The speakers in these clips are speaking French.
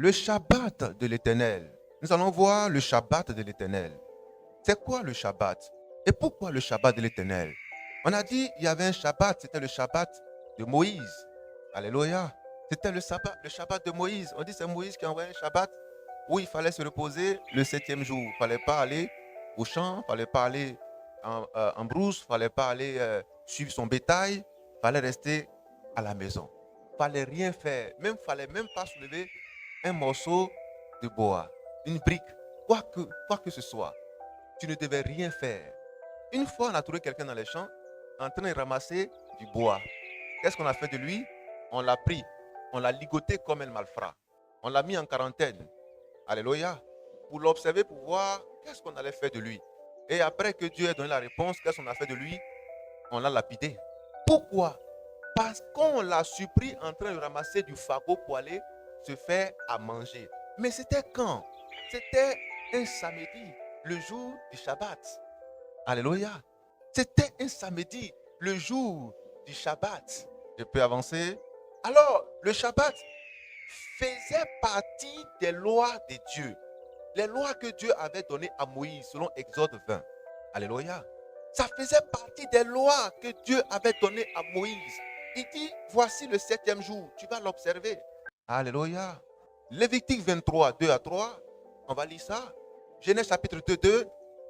le Shabbat de l'Éternel. Nous allons voir le Shabbat de l'Éternel. C'est quoi le Shabbat? Et pourquoi le Shabbat de l'Éternel? On a dit il y avait un Shabbat, c'était le Shabbat de Moïse. Alléluia. C'était le Shabbat de Moïse. On dit c'est Moïse qui a envoyé un Shabbat où il fallait se reposer le 7e jour. Il ne fallait pas aller au champ, il ne fallait pas aller en brousse, il ne fallait pas aller suivre son bétail, il fallait rester à la maison. Il ne fallait rien faire. Il ne fallait même pas soulever un morceau de bois, une brique, quoi que ce soit. Tu ne devais rien faire. Une fois, on a trouvé quelqu'un dans les champs en train de ramasser du bois. Qu'est-ce qu'on a fait de lui? On l'a pris, on l'a ligoté comme un malfrat. On l'a mis en quarantaine. Alléluia. Pour l'observer, pour voir qu'est-ce qu'on allait faire de lui. Et après que Dieu ait donné la réponse, qu'est-ce qu'on a fait de lui? On l'a lapidé. Pourquoi? Parce qu'on l'a surpris en train de ramasser du fagot pour aller se faire à manger. Mais c'était quand? C'était un samedi, le jour du Shabbat. Alléluia. C'était un samedi, le jour du Shabbat. Je peux avancer? Alors, le Shabbat faisait partie des lois de Dieu. Les lois que Dieu avait données à Moïse selon Exode 20. Alléluia. Ça faisait partie des lois que Dieu avait données à Moïse. Il dit, voici le 7e jour, tu vas l'observer. Alléluia. Lévitique 23, 2 à 3, on va lire ça. Genèse chapitre 2, 2.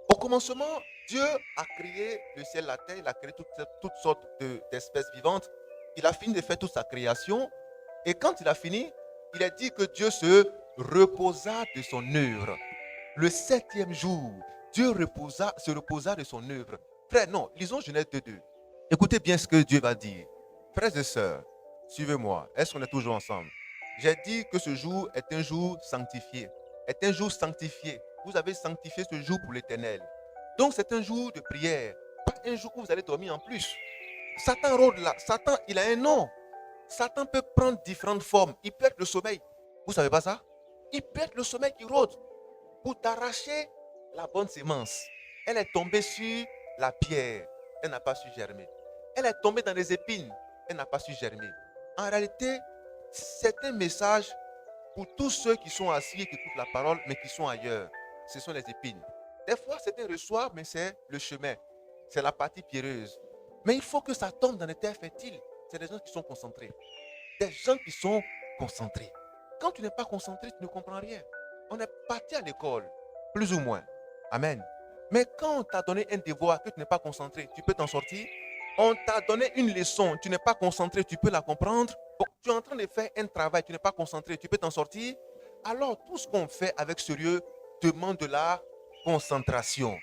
Au commencement, Dieu a créé le ciel, la terre, il a créé toutes sortes d'espèces vivantes. Il a fini de faire toute sa création. Et quand il a fini, il a dit que Dieu se reposa de son œuvre. Le 7e jour, Dieu se reposa de son œuvre. Frère, non, lisons Genèse 2, 2. Écoutez bien ce que Dieu va dire. Frères et sœurs, suivez-moi. Est-ce qu'on est toujours ensemble? J'ai dit que ce jour est un jour sanctifié. Est un jour sanctifié. Vous avez sanctifié ce jour pour l'Éternel. Donc c'est un jour de prière. Pas un jour où vous allez dormir en plus. Satan rôde là. Satan, il a un nom. Satan peut prendre différentes formes. Il peut être le sommeil. Vous ne savez pas ça? Il peut être le sommeil qui rôde pour t'arracher la bonne sémence. Elle est tombée sur la pierre. Elle n'a pas su germer. Elle est tombée dans les épines. Elle n'a pas su germer. En réalité, c'est un message pour tous ceux qui sont assis et qui écoutent la parole, mais qui sont ailleurs. Ce sont les épines. Des fois, certains reçoivent, mais c'est le chemin. C'est la partie pierreuse. Mais il faut que ça tombe dans les terres fertiles. C'est des gens qui sont concentrés. Des gens qui sont concentrés. Quand tu n'es pas concentré, tu ne comprends rien. On est parti à l'école, plus ou moins. Amen. Mais quand on t'a donné un devoir que tu n'es pas concentré, tu peux t'en sortir. On t'a donné une leçon, tu n'es pas concentré, tu peux la comprendre. Bon, tu es en train de faire un travail, tu n'es pas concentré, tu peux t'en sortir. Alors, tout ce qu'on fait avec sérieux demande de la concentration.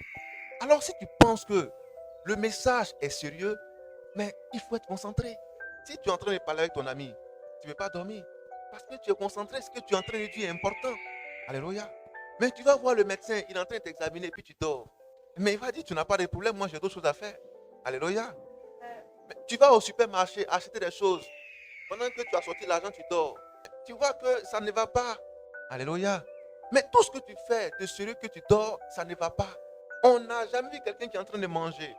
Alors, si tu penses que le message est sérieux, mais il faut être concentré. Si tu es en train de parler avec ton ami, tu ne peux pas dormir. Parce que tu es concentré, ce que tu es en train de dire est important. Alléluia. Mais tu vas voir le médecin, il est en train de t'examiner, puis tu dors. Mais il va dire, tu n'as pas de problème, moi j'ai d'autres choses à faire. Alléluia. Mais tu vas au supermarché acheter des choses. Pendant que tu as sorti l'argent, tu dors. Tu vois que ça ne va pas. Alléluia. Mais tout ce que tu fais de sérieux que tu dors, ça ne va pas. On n'a jamais vu quelqu'un qui est en train de manger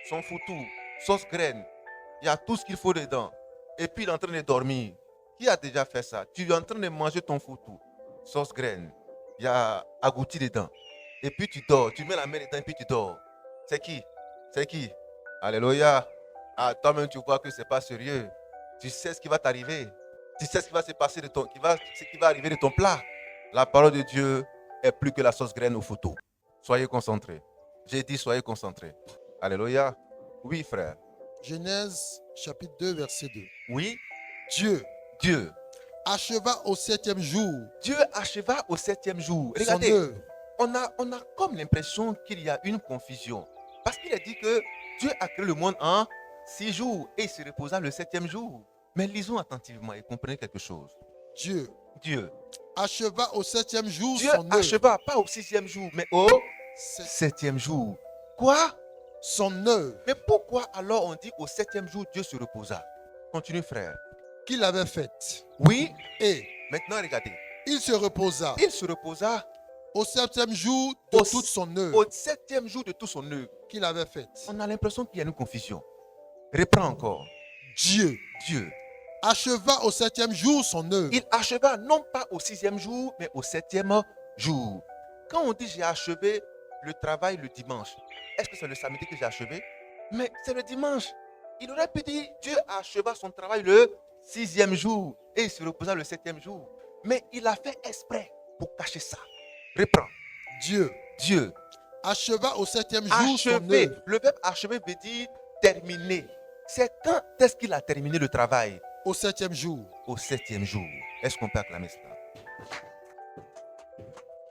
son foutou, sauce graine. Il y a tout ce qu'il faut dedans. Et puis il est en train de dormir. Qui a déjà fait ça? Tu es en train de manger ton foutou, sauce graine. Il y a agouti dedans. Et puis tu dors. Tu mets la main dedans et puis tu dors. C'est qui? C'est qui? Alléluia. Ah, toi-même tu vois que ce n'est pas sérieux. Tu sais ce qui va t'arriver. Tu sais ce qui va se passer ce qui va arriver de ton plat. La parole de Dieu est plus que la sauce graine au foutu. Soyez concentrés. J'ai dit soyez concentrés. Alléluia. Oui, frère. Genèse chapitre 2, verset 2. Oui. Dieu acheva au 7e jour. Dieu acheva au 7e jour. Son Regardez, œuvre. on a comme l'impression qu'il y a une confusion. Parce qu'il a dit que Dieu a créé le monde en 6 jours et il se reposa le 7e jour. Mais lisons attentivement et comprenez quelque chose. Dieu acheva au 7e jour Dieu son œuvre. acheva pas au 6e jour, mais au 7e jour. Quoi? Son œuvre. Mais pourquoi alors on dit qu'au 7e jour, Dieu se reposa? Continue, frère. Qu'il avait faite. Oui. Et maintenant, regardez. il se reposa. Il se reposa au 7e jour de toute son œuvre. Au 7e jour de toute son œuvre. Qu'il avait faite. On a l'impression qu'il y a une confusion. Reprends encore. Dieu. acheva au 7e jour son œuvre. Il acheva non pas au 6e jour, mais au 7e jour. Quand on dit j'ai achevé le travail le dimanche, est-ce que c'est le samedi que j'ai achevé? Mais c'est le dimanche. Il aurait pu dire Dieu acheva son travail le 6e jour et il se reposa le 7e jour. Mais il a fait exprès pour cacher ça. Reprends. Dieu Acheva au 7e jour son achevé. œuvre. Le verbe achever veut dire terminer. C'est quand est-ce qu'il a terminé le travail? Au 7e jour. Au 7e jour. Est-ce qu'on peut acclamer cela?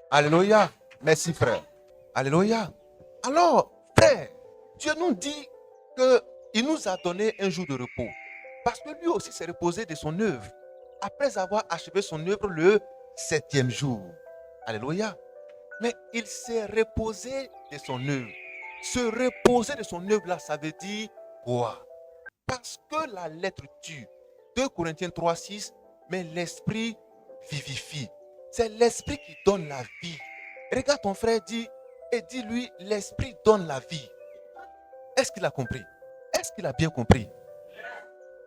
Alléluia. Merci frère. Alléluia. Alors, frère, Dieu nous dit qu'il nous a donné un jour de repos. Parce que lui aussi s'est reposé de son œuvre. Après avoir achevé son œuvre le 7e jour. Alléluia. Mais il s'est reposé de son œuvre. Se reposer de son œuvre là, ça veut dire quoi? Parce que la lettre tue. 2 Corinthiens 3,6, mais l'esprit vivifie. C'est l'esprit qui donne la vie. Regarde ton frère et dis-lui, l'esprit donne la vie. Est-ce qu'il a compris? Est-ce qu'il a bien compris?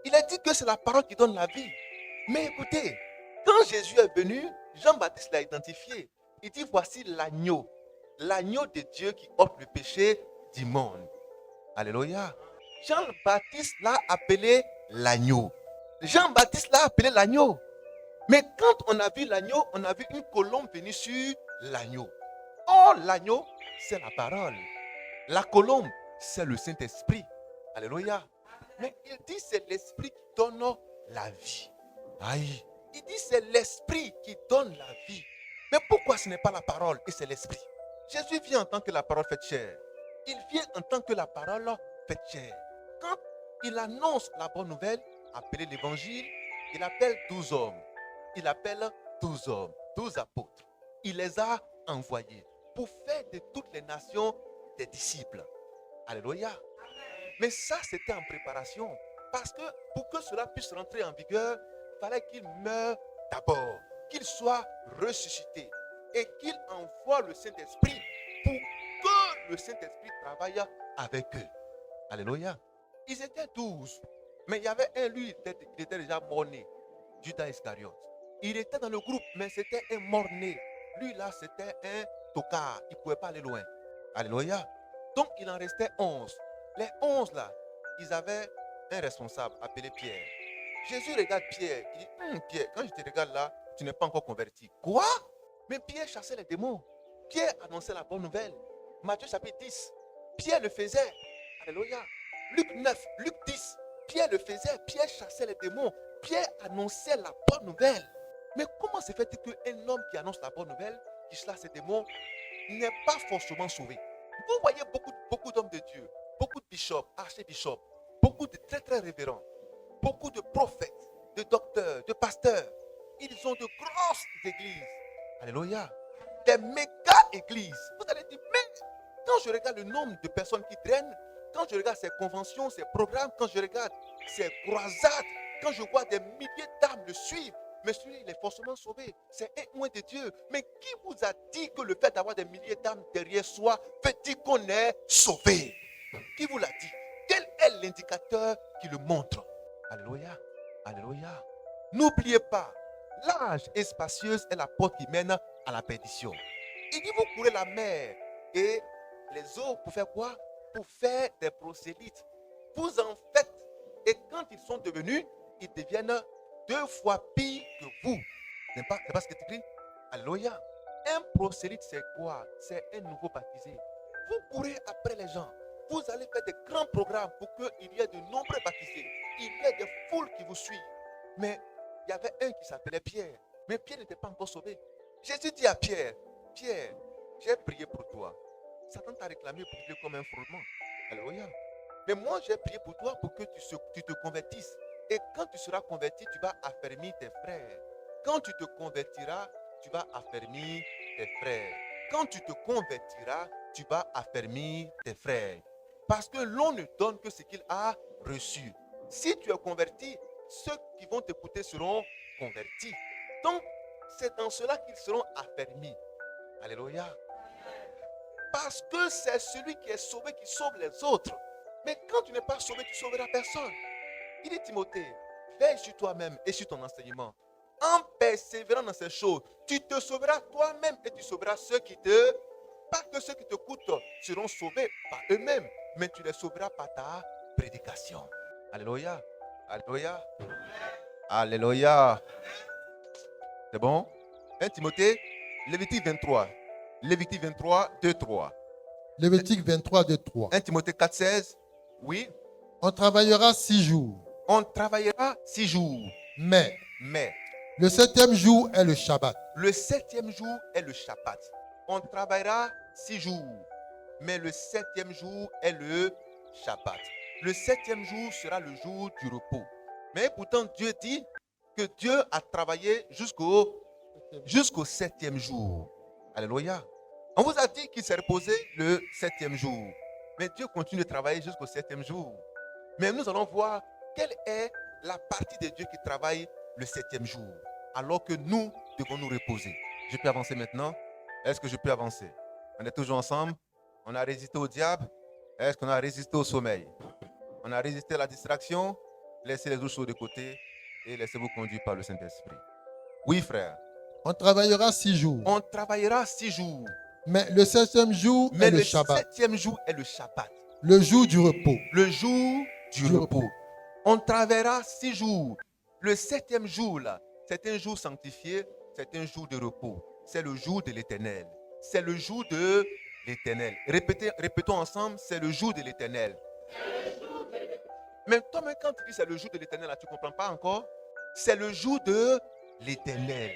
Il a dit que c'est la parole qui donne la vie. Mais écoutez, quand Jésus est venu, Jean-Baptiste l'a identifié. Il dit, voici l'agneau de Dieu qui ôte le péché du monde. Alléluia. Jean-Baptiste l'a appelé l'agneau. Jean-Baptiste l'a appelé l'agneau. Mais quand on a vu l'agneau, on a vu une colombe venir sur l'agneau. Or, l'agneau, c'est la parole. La colombe, c'est le Saint-Esprit. Alléluia. Mais il dit c'est l'Esprit qui donne la vie. Aïe. Il dit c'est l'Esprit qui donne la vie. Mais pourquoi ce n'est pas la parole et c'est l'Esprit? Jésus vient en tant que la parole faite chair. Il vient en tant que la parole faite chair. Quand il annonce la bonne nouvelle, appelée l'évangile, il appelle 12 hommes. Il appelle 12 hommes, 12 apôtres. Il les a envoyés pour faire de toutes les nations des disciples. Alléluia. Mais ça, c'était en préparation. Parce que pour que cela puisse rentrer en vigueur, il fallait qu'il meure d'abord, qu'il soit ressuscité et qu'il envoie le Saint-Esprit pour que le Saint-Esprit travaille avec eux. Alléluia. Ils étaient 12. Mais il y avait un, lui, il était déjà mort-né, Judas Iscariote. Il était dans le groupe, mais c'était un mort-né. Lui, là, c'était un tocard. Il ne pouvait pas aller loin. Alléluia. Donc, il en restait 11. Les 11 là, ils avaient un responsable appelé Pierre. Jésus regarde Pierre. Il dit, Pierre, quand je te regarde là, tu n'es pas encore converti. Quoi? Mais Pierre chassait les démons. Pierre annonçait la bonne nouvelle. Matthieu chapitre 10. Pierre le faisait. Alléluia. Luc 9, Luc 10. Pierre le faisait. Pierre chassait les démons. Pierre annonçait la bonne nouvelle. Mais comment se fait-il qu'un homme qui annonce la bonne nouvelle, qui chasse les démons, n'est pas forcément sauvé? Vous voyez beaucoup d'hommes de Dieu, beaucoup de bishops, archébishops, beaucoup de très très révérends, beaucoup de prophètes, de docteurs, de pasteurs. Ils ont de grosses églises. Alléluia. Des méga églises. Vous allez dire, mais quand je regarde le nombre de personnes qui traînent, quand je regarde ces conventions, ces programmes, quand je regarde ces croisades, quand je vois des milliers d'âmes le suivre, mais celui-là, il est forcément sauvé. C'est un moins de Dieu. Mais qui vous a dit que le fait d'avoir des milliers d'âmes derrière soi veut dire qu'on est sauvé? Qui vous l'a dit? Quel est l'indicateur qui le montre? Alléluia. Alléluia. N'oubliez pas, l'âge espacieuse est la porte qui mène à la perdition. Il dit, vous courez la mer et les eaux pour faire quoi? Pour faire des prosélytes. Vous en faites. Et quand ils sont devenus, ils deviennent 2 fois pire que vous. C'est pas ce que tu écris? Alléluia. Un prosélyte, c'est quoi? C'est un nouveau baptisé. Vous courez après les gens. Vous allez faire des grands programmes pour qu'il y ait de nombreux baptisés. Il y a des foules qui vous suivent. Mais il y avait un qui s'appelait Pierre. Mais Pierre n'était pas encore sauvé. Jésus dit à Pierre, Pierre, j'ai prié pour toi. Satan t'a réclamé pour Dieu comme un frôlement. Alléluia. Mais moi, j'ai prié pour toi pour que tu te convertisses. Et quand tu seras converti, tu vas affermir tes frères. Quand tu te convertiras, tu vas affermir tes frères. Quand tu te convertiras, tu vas affermir tes frères. Parce que l'on ne donne que ce qu'il a reçu. Si tu es converti, ceux qui vont t'écouter seront convertis. Donc, c'est dans cela qu'ils seront affermis. Alléluia. Parce que c'est celui qui est sauvé qui sauve les autres. Mais quand tu n'es pas sauvé, tu ne sauveras personne. Il dit Timothée, Veille sur toi-même et sur ton enseignement. En persévérant dans ces choses, tu te sauveras toi-même et tu sauveras ceux qui te... Pas que ceux qui te coûtent seront sauvés par eux-mêmes, mais tu les sauveras par ta prédication. Alléluia. Alléluia. Alléluia. C'est bon? 1 Timothée, Lévitique 23. Lévitique 23, 2, 3. Lévitique 23, 2, 3. 1 Timothée 4, 16. Oui. On travaillera 6 jours, On travaillera 6 jours. mais Mais le 7e jour est le Shabbat. le 7e jour est le Shabbat. On travaillera 6 jours. Mais le 7e jour est le Shabbat. Le 7e jour sera le jour du repos. Mais pourtant, Dieu dit que Dieu a travaillé jusqu'au 7e jour. Alléluia. On vous a dit qu'il s'est reposé le 7e jour. Mais Dieu continue de travailler jusqu'au 7e jour. Mais nous allons voir quelle est la partie de Dieu qui travaille le 7e jour. Alors que nous devons nous reposer. Je peux avancer maintenant? Est-ce que je peux avancer? On est toujours ensemble? On a résisté au diable? Est-ce qu'on a résisté au sommeil? On a résisté à la distraction? Laissez les autres choses de côté et laissez-vous conduire par le Saint-Esprit. Oui, frère. On travaillera 6 jours, On travaillera 6 jours. mais le 7e jour Mais est le le Shabbat, 7e jour est le Shabbat. le jour du repos. Le jour du Du repos. repos. On travaillera 6 jours. Le 7e jour, là, c'est un jour sanctifié, c'est un jour de repos. C'est le jour de l'Éternel. C'est le jour de l'Éternel. Répétons ensemble, c'est le jour de l'Éternel. Mais toi-même, quand tu dis c'est le jour de l'Éternel, là, tu ne comprends pas encore. C'est le jour de l'Éternel.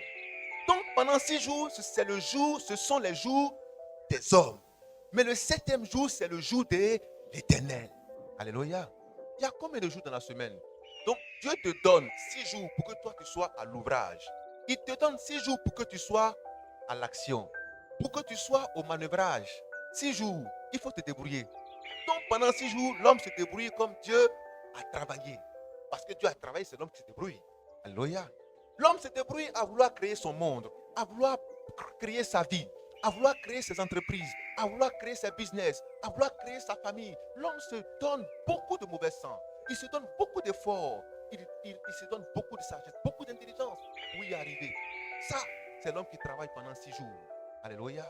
Donc pendant 6 jours, ce sont les jours des hommes. Mais le 7e jour, c'est le jour de l'Éternel. Alléluia. Il y a combien de jours dans la semaine? Donc Dieu te donne 6 jours pour que toi tu sois à l'ouvrage. Il te donne 6 jours pour que tu sois à l'action. Pour que tu sois au manœuvrage. 6 jours, il faut te débrouiller. Donc pendant 6 jours, l'homme se débrouille comme Dieu a travaillé. Parce que Dieu a travaillé, c'est l'homme qui se débrouille. Alléluia. L'homme se débrouille à vouloir créer son monde, à vouloir créer sa vie, à vouloir créer ses entreprises, à vouloir créer ses business, à vouloir créer sa famille. L'homme se donne beaucoup de mauvais sang. Il se donne beaucoup d'efforts. Il se donne beaucoup de sagesse, beaucoup d'intelligence pour y arriver. Ça, c'est l'homme qui travaille pendant 6 jours. Alléluia.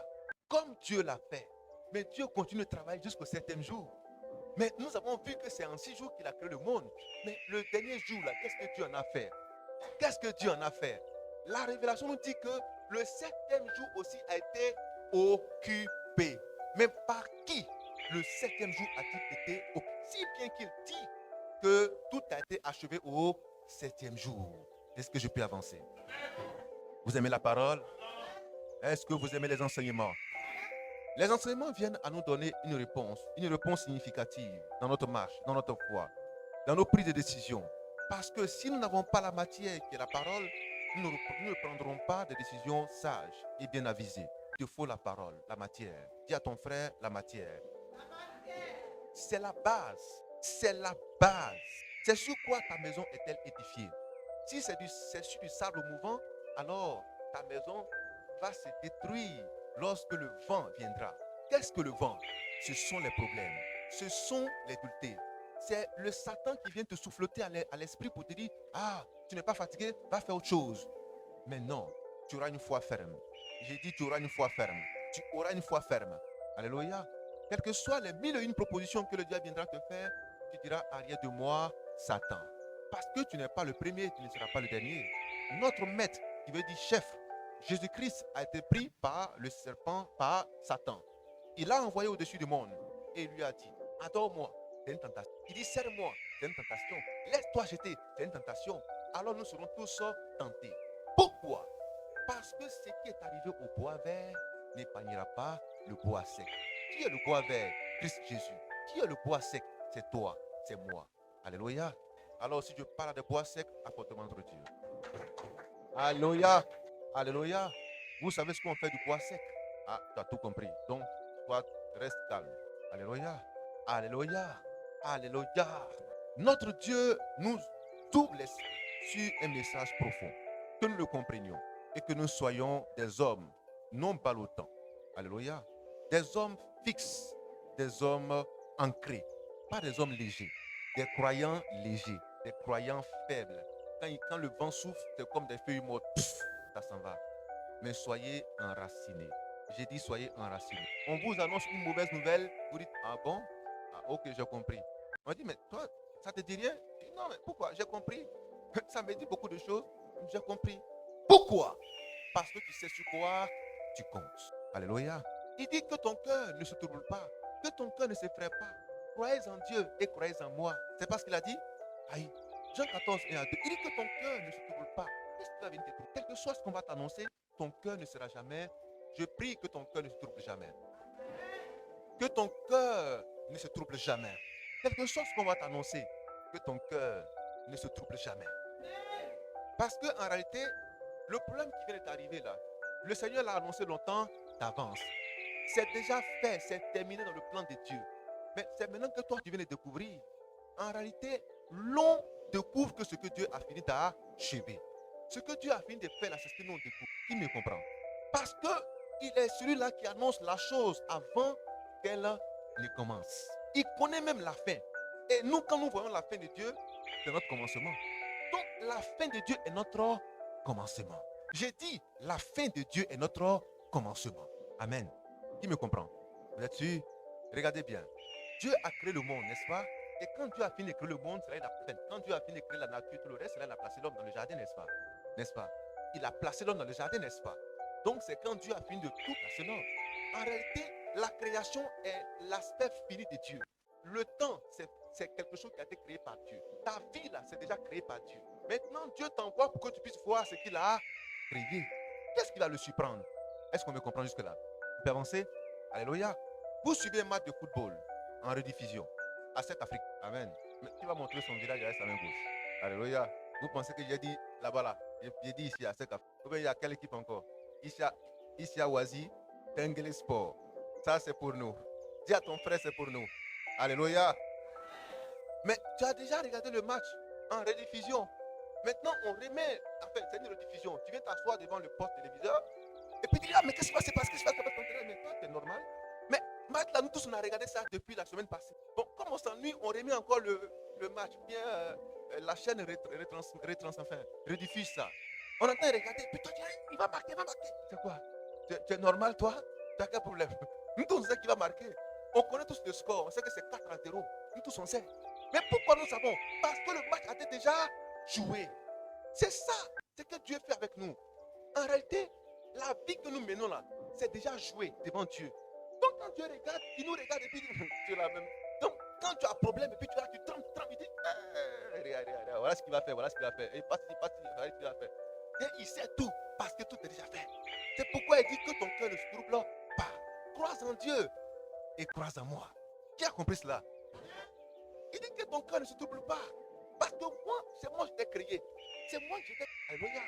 Comme Dieu l'a fait. Mais Dieu continue de travailler jusqu'au 7e jour. Mais nous avons vu que c'est en 6 jours qu'il a créé le monde. Mais le dernier jour, là, qu'est-ce que Dieu en a fait? Qu'est-ce que Dieu en a fait? La révélation nous dit que le 7e jour aussi a été occupé. Mais par qui le 7e jour a-t-il été occupé? Si bien qu'il dit que tout a été achevé au 7e jour. Est-ce que je peux avancer? Vous aimez la parole? Est-ce que vous aimez les enseignements? Les enseignements viennent à nous donner une réponse significative dans notre marche, dans notre foi, dans nos prises de décision. Parce que si nous n'avons pas la matière qui est la parole, nous ne prendrons pas de décisions sages et bien avisées. Il te faut la parole, la matière. Dis à ton frère la matière. C'est la base. C'est la base. C'est sur quoi ta maison est-elle édifiée? Si c'est sur du sable mouvant, alors ta maison va se détruire lorsque le vent viendra. Qu'est-ce que le vent? Ce sont les problèmes. Ce sont les duretés. C'est le Satan qui vient te souffleter à l'esprit pour te dire, ah, tu n'es pas fatigué, va faire autre chose. Mais non, tu auras une foi ferme. J'ai dit, tu auras une foi ferme. Tu auras une foi ferme. Alléluia. Quelles que soient les 1001 propositions que le diable viendra te faire, tu diras, arrière de moi, Satan. Parce que tu n'es pas le premier, tu ne seras pas le dernier. Notre maître, qui veut dire chef, Jésus-Christ a été pris par le serpent, par Satan. Il l'a envoyé au-dessus du monde et il lui a dit, adore-moi, c'est une tentation. Il dit, serre-moi, c'est une tentation. Laisse-toi jeter, c'est une tentation. Alors nous serons tous tentés. Pourquoi? Parce que ce qui est arrivé au bois vert n'épargnera pas le bois sec. Qui est le bois vert? Christ Jésus. Qui est le bois sec? C'est toi, c'est moi. Alléluia. Alors si je parle de bois sec, apporte-moi entre Dieu. Alléluia. Alléluia. Vous savez ce qu'on fait du bois sec? Ah, tu as tout compris. Donc, toi, reste calme. Alléluia. Alléluia. Alléluia. Notre Dieu nous ouvre l'esprit sur un message profond. Que nous le comprenions et que nous soyons des hommes non ballottants. Alléluia. Des hommes fixes, des hommes ancrés, pas des hommes légers, des croyants légers, des croyants faibles, quand le vent souffle, c'est comme des feuilles mortes. Pff, ça s'en va. Mais soyez enracinés. J'ai dit soyez enracinés. On vous annonce une mauvaise nouvelle. Vous dites, ah bon? Ah, ok, j'ai compris. On dit, mais toi, ça te dit rien? Je dis, non, mais pourquoi? J'ai compris. Ça me dit beaucoup de choses. J'ai compris. Pourquoi? Parce que tu sais sur quoi tu comptes. Alléluia. Il dit que ton cœur ne se trouble pas, que ton cœur ne s'effraie pas. Croyez en Dieu et croyez en moi. C'est pas ce qu'il a dit? Aïe. Jean 14 et 1, 2. Il dit que ton cœur ne se trouble pas. Qu'est-ce qui va venir te troubler? Quel que soit ce qu'on va t'annoncer, ton cœur ne sera jamais. Je prie que ton cœur ne se trouble jamais. Que ton cœur ne se trouble jamais. Quel que soit ce qu'on va t'annoncer, que ton cœur ne se trouble jamais. Parce qu'en réalité, le problème qui vient d'arriver là, le Seigneur l'a annoncé longtemps d'avance. C'est déjà fait, c'est terminé dans le plan de Dieu. Mais c'est maintenant que toi tu viens de découvrir. En réalité, l'on découvre que ce que Dieu a fini d'achever. Ce que Dieu a fini de faire là, c'est ce que nous on découvre. Qui me comprend? Parce qu'il est celui-là qui annonce la chose avant qu'elle ne commence. Il connaît même la fin. Et nous, quand nous voyons la fin de Dieu, c'est notre commencement. Donc, la fin de Dieu est notre commencement. J'ai dit, la fin de Dieu est notre commencement. Amen. Qui me comprend? Vous êtes sûr? Regardez bien. Dieu a créé le monde, n'est-ce pas? Et quand Dieu a fini de créer le monde, c'est là qu'il a fait. Quand Dieu a fini de créer la nature, tout le reste, c'est là qu'il a placé l'homme dans le jardin, n'est-ce pas? N'est-ce pas? Il a placé l'homme dans le jardin, n'est-ce pas? Donc, c'est quand Dieu a fini de tout placer l'homme. En réalité, la création est l'aspect fini de Dieu. Le temps, c'est quelque chose qui a été créé par Dieu. Ta vie, là, c'est déjà créé par Dieu. Maintenant, Dieu t'envoie pour que tu puisses voir ce qu'il a créé. Qu'est-ce qui va le surprendre? Est-ce qu'on me comprend jusque-là? Vous pouvez avancer? Alléluia. Vous suivez un match de football en rediffusion à cette Afrique. Amen. Mais qui va montrer son village à sa main gauche? Alléluia. Vous pensez que j'ai dit là-bas là? J'ai dit ici à cette Afrique. Il y a quelle équipe encore? Ici à Oasis, Tengle Sport. Ça c'est pour nous. Dis à ton frère c'est pour nous. Alléluia. Mais tu as déjà regardé le match en rediffusion. Maintenant, on remet. Enfin, c'est une rediffusion. Tu viens t'asseoir devant le poste téléviseur. Et puis tu dis, ah, mais qu'est-ce qui va se passer? Qu'est-ce qui va se passer? Mais toi, c'est normal. Mais match là, nous tous, on a regardé ça depuis la semaine passée. Bon, comme on s'ennuie, on remet encore le match. Bien, la chaîne rediffuse ça. On entend regarder. Puis toi, tu dis, il va marquer, il va marquer. C'est quoi? Tu es normal, toi? Tu as quel problème? Nous tous, on sait qu'il va marquer. On connaît tous le score. On sait que c'est 4-0. Nous tous, on sait. Mais pourquoi nous savons? Parce que le match a été déjà joué. C'est ça, c'est ce que Dieu fait avec nous. En réalité, la vie que nous menons là, c'est déjà joué devant Dieu. Donc quand Dieu regarde, il nous regarde et puis il dit, tu es la même. Donc quand tu as un problème et puis tu trembles, il dit, regarde, voilà ce qu'il va faire, voilà ce qu'il va faire. Et passe, voilà ce qu'il va faire. Et il sait tout, parce que tout est déjà fait. C'est pourquoi il dit que ton cœur ne se trouble pas. Crois en Dieu et crois en moi. Qui a compris cela? Il dit que ton cœur ne se trouble pas. Parce que moi, c'est moi qui t'ai créé. C'est moi qui t'ai créé. Alléluia.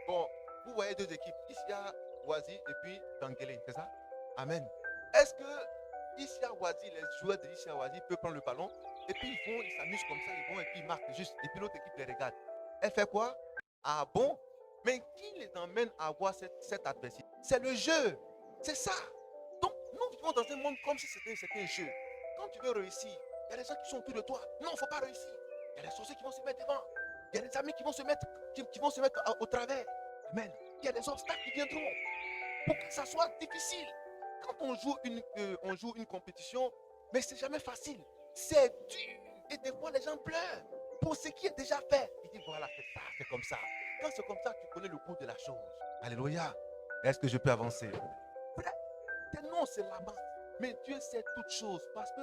Bon, vous voyez deux équipes. Ici, il y a Oasis et puis Tanguélé. C'est ça? Amen. Est-ce que ici à Oasis, les joueurs de ici à Oasis peuvent prendre le ballon et puis ils s'amusent comme ça, ils vont et puis ils marquent juste. Et puis l'autre équipe les regarde. Elle fait quoi? Ah bon? Mais qui les emmène à avoir cette adversité? C'est le jeu. C'est ça. Donc, nous vivons dans un monde comme si c'était un jeu. Quand tu veux réussir, il y a des gens qui sont autour de toi. Non, il ne faut pas réussir. Il y a des sorciers qui vont se mettre devant. Il y a des amis qui vont se mettre, au travers. Amen. Il y a des obstacles qui viendront pour que ça soit difficile. Quand on joue une compétition, mais c'est jamais facile. C'est dur. Et des fois, les gens pleurent pour ce qui est déjà fait. Ils disent, voilà, c'est ça, c'est comme ça. Quand c'est comme ça, tu connais le cours de la chose. Alléluia. Est-ce que je peux avancer? Tes noms, c'est là-bas. Mais Dieu sait toutes choses parce que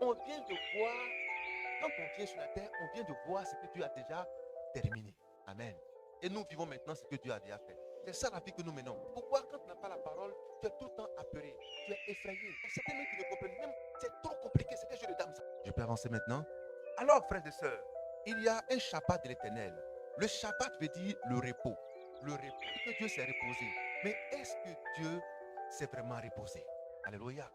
on vient de voir. Quand on vient sur la terre, on vient de voir ce que Dieu a déjà terminé. Amen. Et nous vivons maintenant ce que Dieu a déjà fait. C'est ça la vie que nous menons. Pourquoi quand tu n'as pas la parole, tu es tout le temps apeuré, tu es effrayé. Certains mecs qui ne comprennent même, c'est trop compliqué, c'est que je le dame ça. Je peux avancer maintenant? Alors, frères et sœurs, il y a un Shabbat de l'Éternel. Le Shabbat veut dire le repos. Le repos. Que Dieu s'est reposé. Mais est-ce que Dieu s'est vraiment reposé? Alléluia.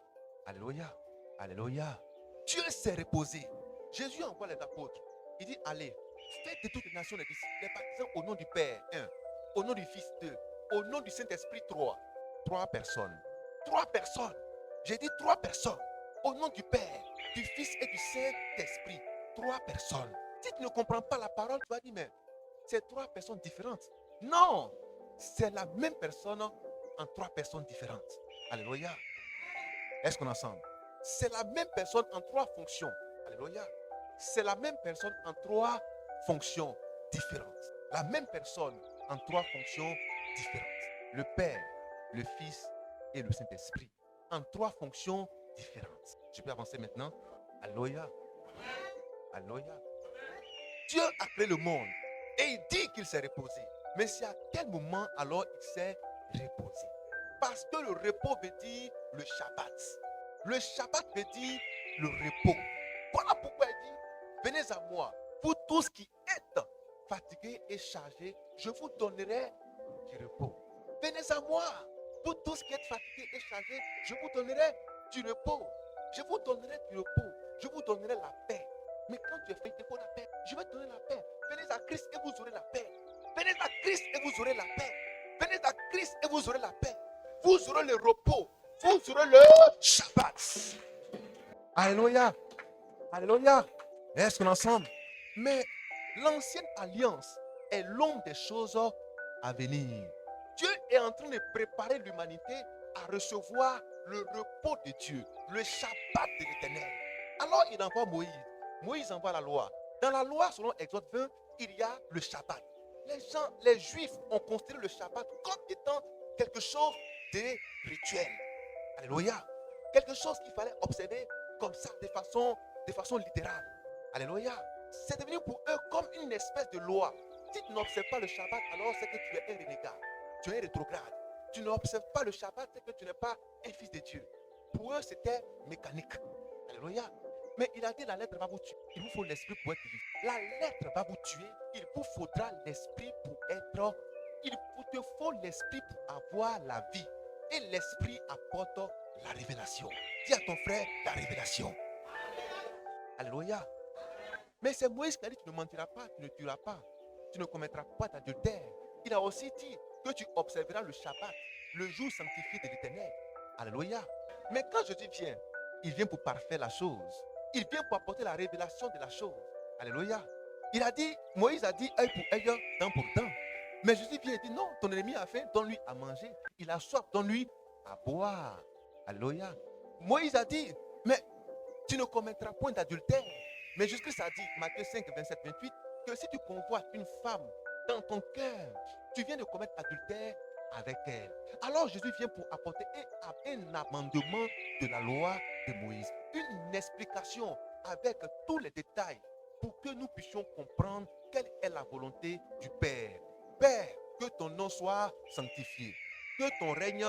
Alléluia. Alléluia. Dieu s'est reposé. Jésus envoie les apôtres. Il dit, allez, faites de toutes les nations les disciples, les baptisant au nom du Père, 1, au nom du Fils, 2, au nom du Saint-Esprit, 3. 3 personnes. 3 personnes. J'ai dit 3 personnes. Au nom du Père, du Fils et du Saint-Esprit. 3 personnes. Si tu ne comprends pas la parole, tu vas dire, mais c'est 3 personnes différentes. Non, c'est la même personne en 3 personnes différentes. Alléluia. Est-ce qu'on est ensemble? C'est la même personne en 3 fonctions. Alléluia. C'est la même personne en 3 fonctions différentes. La même personne en 3 fonctions différentes. Le Père, le Fils et le Saint-Esprit. En 3 fonctions différentes. Je peux avancer maintenant? Alléluia. Alléluia. Dieu a créé le monde et il dit qu'il s'est reposé. Mais c'est à quel moment alors il s'est reposé? Parce que le repos veut dire le Shabbat. Le Shabbat veut dire le repos. Voilà pourquoi il dit, venez à moi, vous tous qui êtes fatigués et chargés, je vous donnerai du repos. Venez à moi, vous tous qui êtes fatigués et chargés, je vous donnerai du repos. Je vous donnerai du repos. Je vous donnerai la paix. Mais quand tu es fait, il faut la paix. Je vais te donner la paix. Venez à Christ et vous aurez la paix. Venez à Christ et vous aurez la paix. Venez à Christ et vous aurez la paix. Vous aurez le repos. Vous aurez le Shabbat. Alléluia. Alléluia. Est-ce qu'on est ensemble? Mais l'ancienne alliance est l'ombre des choses à venir. Dieu est en train de préparer l'humanité à recevoir le repos de Dieu, le Shabbat de l'Éternel. Alors il envoie Moïse. Moïse envoie la loi. Dans la loi, selon Exode 20, il y a le Shabbat. Les Juifs ont considéré le Shabbat comme étant quelque chose de rituel. Alléluia. Quelque chose qu'il fallait observer comme ça, de façon littérale. Alléluia. C'est devenu pour eux comme une espèce de loi. Si tu n'observes pas le Shabbat, alors c'est que tu es un renégat. Tu es un rétrograde. Tu n'observes pas le Shabbat, c'est que tu n'es pas un fils de Dieu. Pour eux, c'était mécanique. Alléluia. Mais il a dit la lettre va vous tuer. Il vous faut l'esprit pour être vivant. La lettre va vous tuer. Il vous faudra l'esprit pour être. Il te faut l'esprit pour avoir la vie. Et l'esprit apporte la révélation. Dis à ton frère la révélation. Alléluia. Mais c'est Moïse qui a dit tu ne mentiras pas, tu ne tueras pas, tu ne commettras pas d'adultère. Il a aussi dit que tu observeras le Shabbat, le jour sanctifié de l'Éternel. Alléluia. Mais quand Jésus vient, il vient pour parfaire la chose. Il vient pour apporter la révélation de la chose. Alléluia. Il a dit, Moïse a dit œil pour œil, dent pour dent. Mais Jésus vient et dit non, ton ennemi a faim, donne-lui à manger. Il a soif, donne-lui à boire. Alléluia. Moïse a dit, mais tu ne commettras point d'adultère. Mais Jésus-Christ a dit, Matthieu 5, 27, 28, que si tu convoites une femme dans ton cœur, tu viens de commettre adultère avec elle. Alors Jésus vient pour apporter un amendement de la loi de Moïse. Une explication avec tous les détails pour que nous puissions comprendre quelle est la volonté du Père. Père, que ton nom soit sanctifié, que ton règne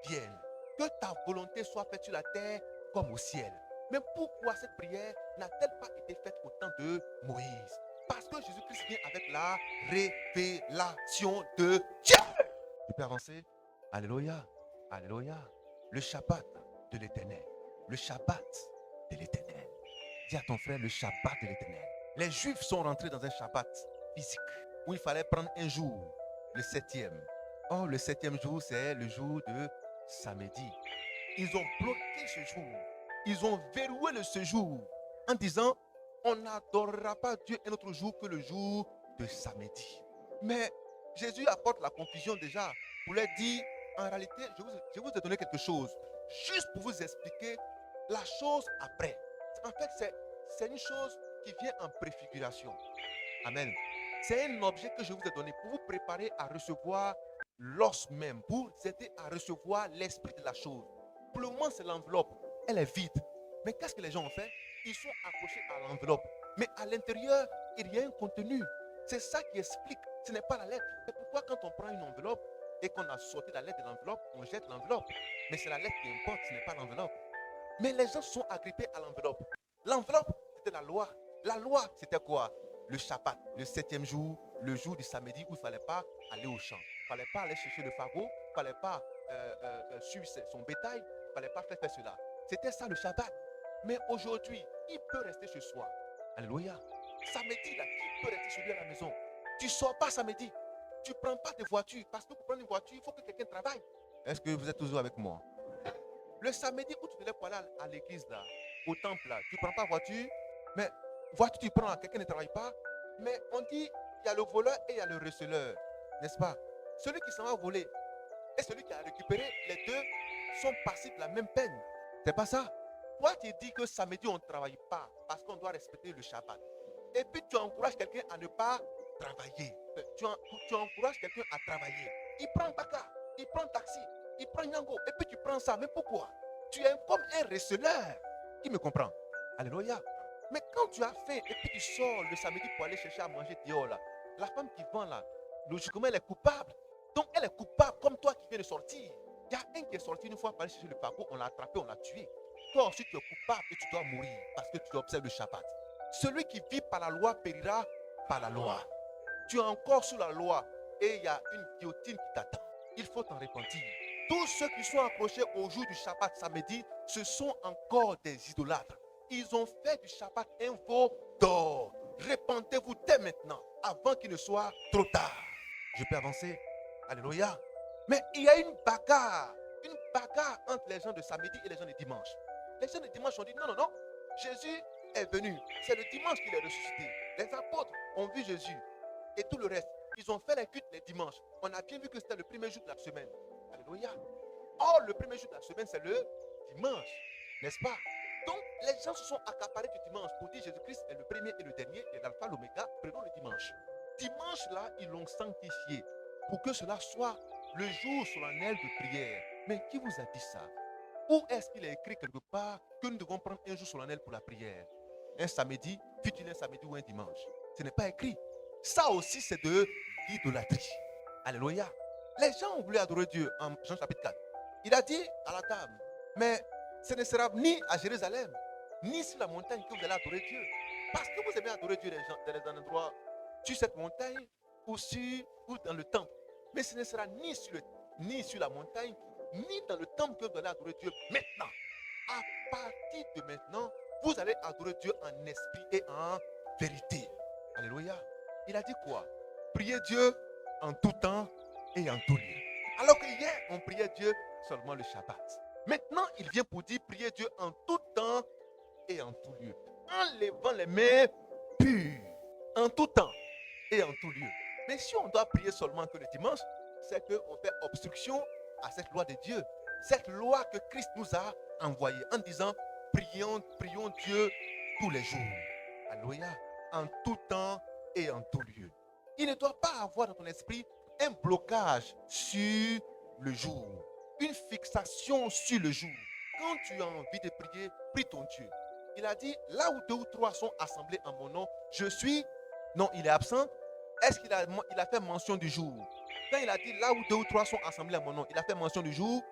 vienne, que ta volonté soit faite sur la terre comme au ciel. Mais pourquoi cette prière n'a-t-elle pas été faite au temps de Moïse? Parce que Jésus-Christ vient avec la révélation de Dieu. Tu peux avancer? Alléluia. Alléluia. Le Shabbat de l'Éternel. Le Shabbat de l'Éternel. Dis à ton frère le Shabbat de l'Éternel. Les Juifs sont rentrés dans un Shabbat physique où il fallait prendre un jour, le 7e. Or, le 7e jour, c'est le jour de samedi. Ils ont bloqué ce jour. Ils ont verrouillé le séjour en disant on n'adorera pas Dieu un autre jour que le jour de samedi. Mais Jésus apporte la confusion déjà pour leur dire en réalité, je vous ai donné quelque chose juste pour vous expliquer la chose après. En fait, c'est une chose qui vient en préfiguration. Amen. C'est un objet que je vous ai donné pour vous préparer à recevoir l'os même, pour vous aider à recevoir l'esprit de la chose. Pour le moment, c'est l'enveloppe. Elle est vide. Mais qu'est-ce que les gens ont fait? Ils sont accrochés à l'enveloppe. Mais à l'intérieur, il y a un contenu. C'est ça qui explique. Ce n'est pas la lettre. C'est pourquoi quand on prend une enveloppe et qu'on a sorti la lettre de l'enveloppe, on jette l'enveloppe. Mais c'est la lettre qui importe, ce n'est pas l'enveloppe. Mais les gens sont agrippés à l'enveloppe. L'enveloppe, c'était la loi. La loi, c'était quoi? Le Shabbat, le 7e jour, le jour du samedi où il ne fallait pas aller au champ. Il ne fallait pas aller chercher le fagot. Il ne fallait pas suivre son bétail. Il ne fallait pas faire cela. C'était ça le Shabbat. Mais aujourd'hui, il peut rester chez soi. Alléluia. Samedi, là, qui peut rester chez lui à la maison? Tu ne sors pas samedi. Tu ne prends pas de voiture. Parce que pour prendre une voiture, il faut que quelqu'un travaille. Est-ce que vous êtes toujours avec moi? Le samedi où tu devais aller à l'église, là, au temple, là, tu ne prends pas voiture. Mais voiture, tu prends, quelqu'un ne travaille pas. Mais on dit, il y a le voleur et il y a le receleur. N'est-ce pas? Celui qui s'en va voler et celui qui a récupéré, les deux sont passibles de la même peine. C'est pas ça? Toi, tu dis que samedi, on ne travaille pas parce qu'on doit respecter le Shabbat. Et puis, tu encourages quelqu'un à ne pas travailler. Tu encourages quelqu'un à travailler. Il prend Baka, il prend taxi, il prend Yango. Et puis, tu prends ça. Mais pourquoi? Tu es comme un receleur. Qui me comprend? Alléluia. Mais quand tu as faim et puis tu sors le samedi pour aller chercher à manger dehors, là, la femme qui vend là, logiquement, elle est coupable. Donc, elle est coupable comme toi qui viens de sortir. Il y a un qui est sorti une fois pour aller chercher le paquet, on l'a attrapé, on l'a tué. Toi aussi, tu es coupable et tu dois mourir parce que tu observes le Shabbat. Celui qui vit par la loi périra par la loi. Tu es encore sous la loi et il y a une guillotine qui t'attend. Il faut t'en repentir. Tous ceux qui sont accrochés au jour du Shabbat samedi, ce sont encore des idolâtres. Ils ont fait du Shabbat un veau d'or. Repentez-vous dès maintenant, avant qu'il ne soit trop tard. Je peux avancer? Alléluia. Mais il y a une bagarre entre les gens de samedi et les gens de dimanche. Les gens de dimanche ont dit non, non, non. Jésus est venu. C'est le dimanche qu'il est ressuscité. Les apôtres ont vu Jésus. Et tout le reste, ils ont fait les cultes les dimanches. On a bien vu que c'était le premier jour de la semaine. Alléluia. Or, le premier jour de la semaine, c'est le dimanche. N'est-ce pas? Donc, les gens se sont accaparés du dimanche pour dire Jésus-Christ est le premier et le dernier, et l'alpha, l'oméga, prenons le dimanche. Dimanche, là, ils l'ont sanctifié pour que cela soit le jour solennel de prière. Mais qui vous a dit ça? Où est-ce qu'il est écrit quelque part que nous devons prendre un jour solennel pour la prière? Un samedi, fut-il un samedi ou un dimanche? Ce n'est pas écrit. Ça aussi, c'est de l'idolâtrie. Alléluia. Les gens ont voulu adorer Dieu en Jean chapitre 4. Il a dit à la dame, mais ce ne sera ni à Jérusalem, ni sur la montagne que vous allez adorer Dieu. Parce que vous aimez adorer Dieu dans un endroit, sur cette montagne ou dans le temple. Mais ce ne sera ni sur la montagne, ni dans le temple que vous allez adorer Dieu maintenant. À partir de maintenant, vous allez adorer Dieu en esprit et en vérité. Alléluia. Il a dit quoi? Priez Dieu en tout temps et en tout lieu. Alors que hier, on priait Dieu seulement le Shabbat. Maintenant, il vient pour dire priez Dieu en tout temps et en tout lieu. En levant les mains pures. En tout temps et en tout lieu. Mais si on doit prier seulement que le dimanche, c'est qu'on fait obstruction à cette loi de Dieu. Cette loi que Christ nous a envoyée en disant prions Dieu tous les jours. Alléluia. En tout temps et en tout lieu. Il ne doit pas avoir dans ton esprit un blocage sur le jour. Une fixation sur le jour. Quand tu as envie de prier, prie ton Dieu. Il a dit, là où 2 ou 3 sont assemblés en mon nom, je suis. Non, il est absent. Est-ce qu'il a fait mention du jour? Quand il a dit, là où 2 ou 3 sont assemblés en mon nom, il a fait mention du jour.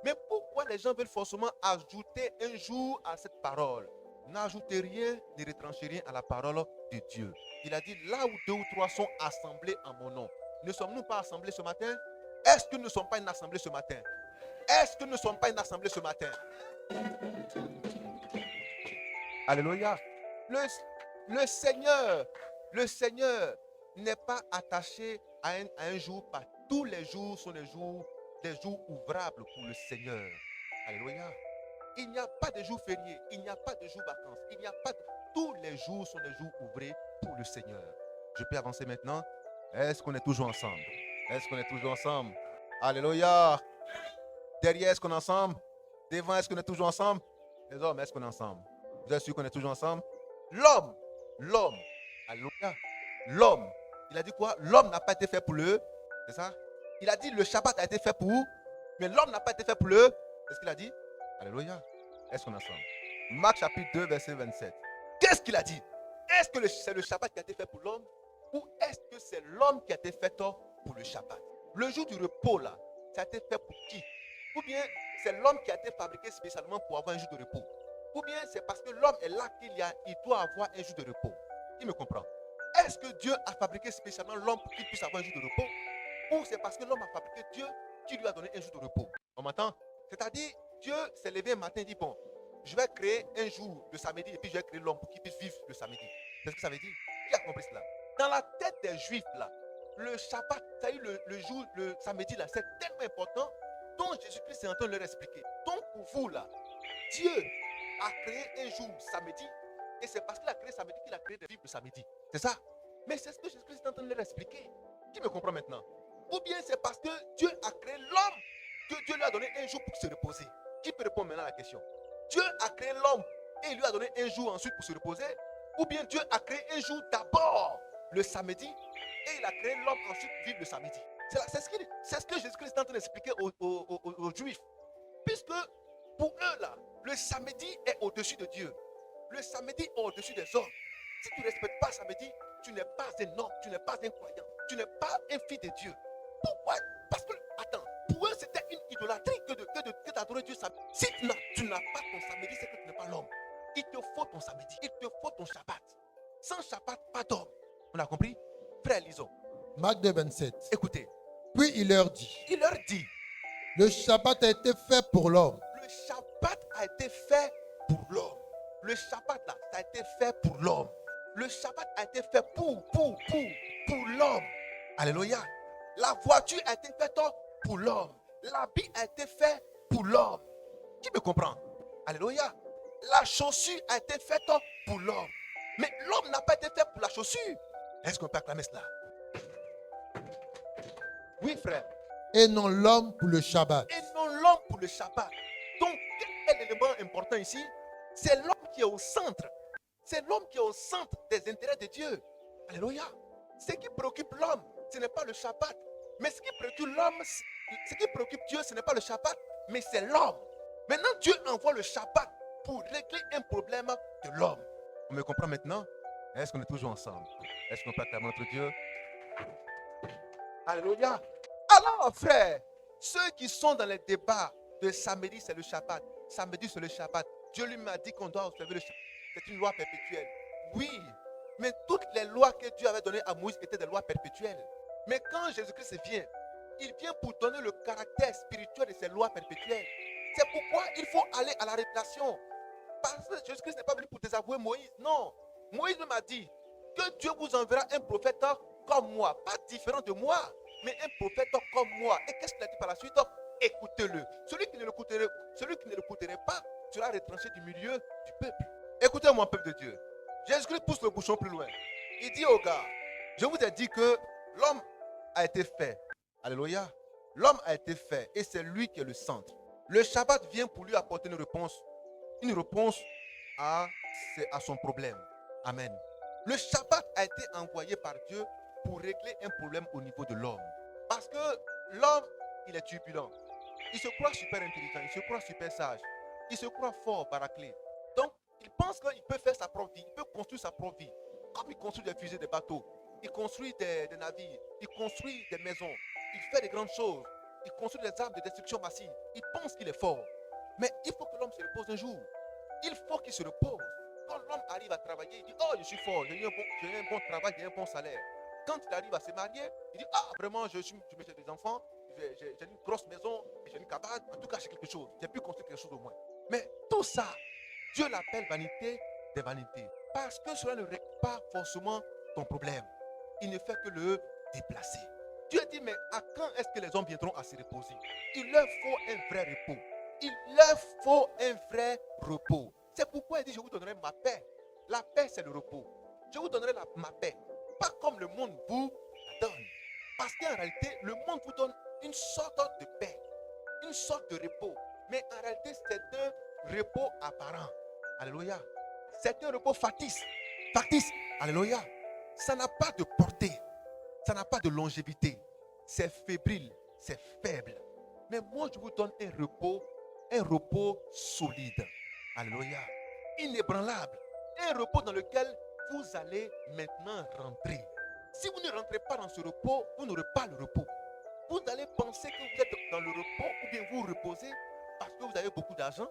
Mais pourquoi les gens veulent forcément ajouter un jour à cette parole? N'ajoutez rien, ne retranchez rien à la parole de Dieu. Il a dit, là où 2 ou 3 sont assemblés en mon nom. Ne sommes-nous pas assemblés ce matin? Est-ce que nous ne sommes pas une assemblée ce matin? Est-ce que nous ne sommes pas une assemblée ce matin? Alléluia. Le Seigneur n'est pas attaché à un jour, pas tous les jours sont des jours ouvrables pour le Seigneur. Alléluia. Il n'y a pas de jours fériés, il n'y a pas de jours vacances, tous les jours sont des jours ouvrés pour le Seigneur. Je peux avancer maintenant? Est-ce qu'on est toujours ensemble? Est-ce qu'on est toujours ensemble? Alléluia. Derrière, est-ce qu'on est ensemble? Devant, est-ce qu'on est toujours ensemble? Les hommes, est-ce qu'on est ensemble? Vous êtes sûr qu'on est toujours ensemble? L'homme, alléluia. L'homme, il a dit quoi? L'homme n'a pas été fait pour le, c'est ça? Il a dit le Shabbat a été fait pour, mais l'homme n'a pas été fait pour le, c'est ce qu'il a dit? Alléluia. Est-ce qu'on est ensemble? Marc chapitre 2, verset 27. Qu'est-ce qu'il a dit? Est-ce que c'est le Shabbat qui a été fait pour l'homme? Ou est-ce que c'est l'homme qui a été fait pour le Shabbat? Le jour du repos là, ça a été fait pour qui? Ou bien c'est l'homme qui a été fabriqué spécialement pour avoir un jour de repos? Ou bien c'est parce que l'homme est là qu'il doit avoir un jour de repos? Il me comprend? Est-ce que Dieu a fabriqué spécialement l'homme pour qu'il puisse avoir un jour de repos? Ou c'est parce que l'homme a fabriqué Dieu qui lui a donné un jour de repos? On m'entend? C'est-à-dire, Dieu s'est levé un matin et dit, bon, je vais créer un jour le samedi et puis je vais créer l'homme pour qu'il puisse vivre le samedi. C'est ce que ça veut dire? Qui a compris cela? Dans la tête des Juifs, là, le Shabbat, c'est-à-dire le jour, le samedi, là, c'est tellement important dont Jésus-Christ est en train de leur expliquer. Donc, pour vous, là, Dieu a créé un jour samedi et c'est parce qu'il a créé samedi qu'il a créé de vivre le samedi. C'est ça? Mais c'est ce que Jésus-Christ est en train de leur expliquer. Qui me comprend maintenant? Ou bien c'est parce que Dieu a créé l'homme que Dieu lui a donné un jour pour se reposer. Qui peut répondre maintenant à la question? Dieu a créé l'homme et il lui a donné un jour ensuite pour se reposer? Ou bien Dieu a créé un jour d'abord, le samedi, et il a créé l'homme ensuite pour vivre le samedi? C'est ce que Jésus-Christ est en train d'expliquer aux Juifs. Puisque pour eux là, le samedi est au-dessus de Dieu. Le samedi est au-dessus des hommes. Si tu ne respectes pas le samedi, tu n'es pas un homme, tu n'es pas un croyant, tu n'es pas un fils de Dieu. Pourquoi? Parce que, attends, pour eux c'était une idolâtrie que d'adorer Dieu samedi. Si tu n'as pas ton samedi, c'est que tu n'es pas l'homme. Il te faut ton samedi, il te faut ton Shabbat. Sans Shabbat, pas d'homme. On a compris? Frère, lisons. Marc 2, 27. Écoutez. Puis il leur dit, le Shabbat a été fait pour l'homme. Le Shabbat a été fait pour l'homme. Le Shabbat là, ça a été fait pour l'homme. Le Shabbat a été fait pour l'homme. Alléluia. La voiture a été faite pour l'homme. L'habit a été fait pour l'homme. Qui me comprend? Alléluia. La chaussure a été faite pour l'homme. Mais l'homme n'a pas été fait pour la chaussure. Est-ce qu'on peut acclamer cela? Oui, frère. Et non l'homme pour le Shabbat. Et non l'homme pour le Shabbat. Donc, quel est l'élément important ici? C'est l'homme qui est au centre. C'est l'homme qui est au centre des intérêts de Dieu. Alléluia. Ce qui préoccupe l'homme, ce n'est pas le Shabbat. Mais ce qui préoccupe l'homme, ce qui préoccupe Dieu, ce n'est pas le Shabbat, mais c'est l'homme. Maintenant, Dieu envoie le Shabbat pour régler un problème de l'homme. On me comprend maintenant? Est-ce qu'on est toujours ensemble? Est-ce qu'on peut acclamer notre Dieu? Alléluia. Alors, frère, ceux qui sont dans les débats de samedi, c'est le Shabbat. Samedi, c'est le Shabbat. Dieu lui m'a dit qu'on doit observer le Shabbat. C'est une loi perpétuelle. Oui, mais toutes les lois que Dieu avait données à Moïse étaient des lois perpétuelles. Mais quand Jésus-Christ vient, il vient pour donner le caractère spirituel de ces lois perpétuelles. C'est pourquoi il faut aller à la révélation. Parce que Jésus-Christ n'est pas venu pour désavouer Moïse. Non. Moïse m'a dit que Dieu vous enverra un prophète comme moi. Pas différent de moi, mais un prophète comme moi. Et qu'est-ce qu'il a dit par la suite? Écoutez-le. Celui qui ne l'écouterait pas sera retranché du milieu du peuple. Écoutez-moi, peuple de Dieu. Jésus-Christ pousse le bouchon plus loin. Il dit aux gars, je vous ai dit que l'homme a été fait. Alléluia. L'homme a été fait et c'est lui qui est le centre. Le Shabbat vient pour lui apporter une réponse à son problème. Amen. Le Shabbat a été envoyé par Dieu pour régler un problème au niveau de l'homme. Parce que l'homme, il est turbulent. Il se croit super intelligent, il se croit super sage. Il se croit fort, paraclé. Donc, il pense qu'il peut faire sa propre vie, il peut construire sa propre vie. Comme il construit des fusées, des bateaux, il construit des navires, il construit des maisons, il fait des grandes choses, il construit des armes de destruction massive. Il pense qu'il est fort. Mais il faut que l'homme se repose un jour. Il faut qu'il se repose. Quand l'homme arrive à travailler, il dit, oh, je suis fort, j'ai un bon travail, j'ai un bon salaire. Quand il arrive à se marier, il dit, ah, vraiment, je me fais des enfants, j'ai une grosse maison, j'ai une cabane, en tout cas, j'ai quelque chose. J'ai pu construire quelque chose au moins. Mais tout ça, Dieu l'appelle vanité des vanités. Parce que cela ne règle pas forcément ton problème. Il ne fait que le déplacer. Dieu dit, mais à quand est-ce que les hommes viendront à se reposer? Il leur faut un vrai repos. Il leur faut un vrai repos. C'est pourquoi il dit, je vous donnerai ma paix. La paix, c'est le repos. Je vous donnerai ma paix. Pas comme le monde vous la donne. Parce qu'en réalité, le monde vous donne une sorte de paix, une sorte de repos. Mais en réalité, c'est un repos apparent. Alléluia. C'est un repos factice. Factice. Alléluia. Ça n'a pas de portée. Ça n'a pas de longévité. C'est fébrile. C'est faible. Mais moi, je vous donne un repos solide. Alléluia. Inébranlable. Un repos dans lequel vous allez maintenant rentrer. Si vous ne rentrez pas dans ce repos, vous n'aurez pas le repos. Vous allez penser que vous êtes dans le repos ou bien vous reposez parce que vous avez beaucoup d'argent.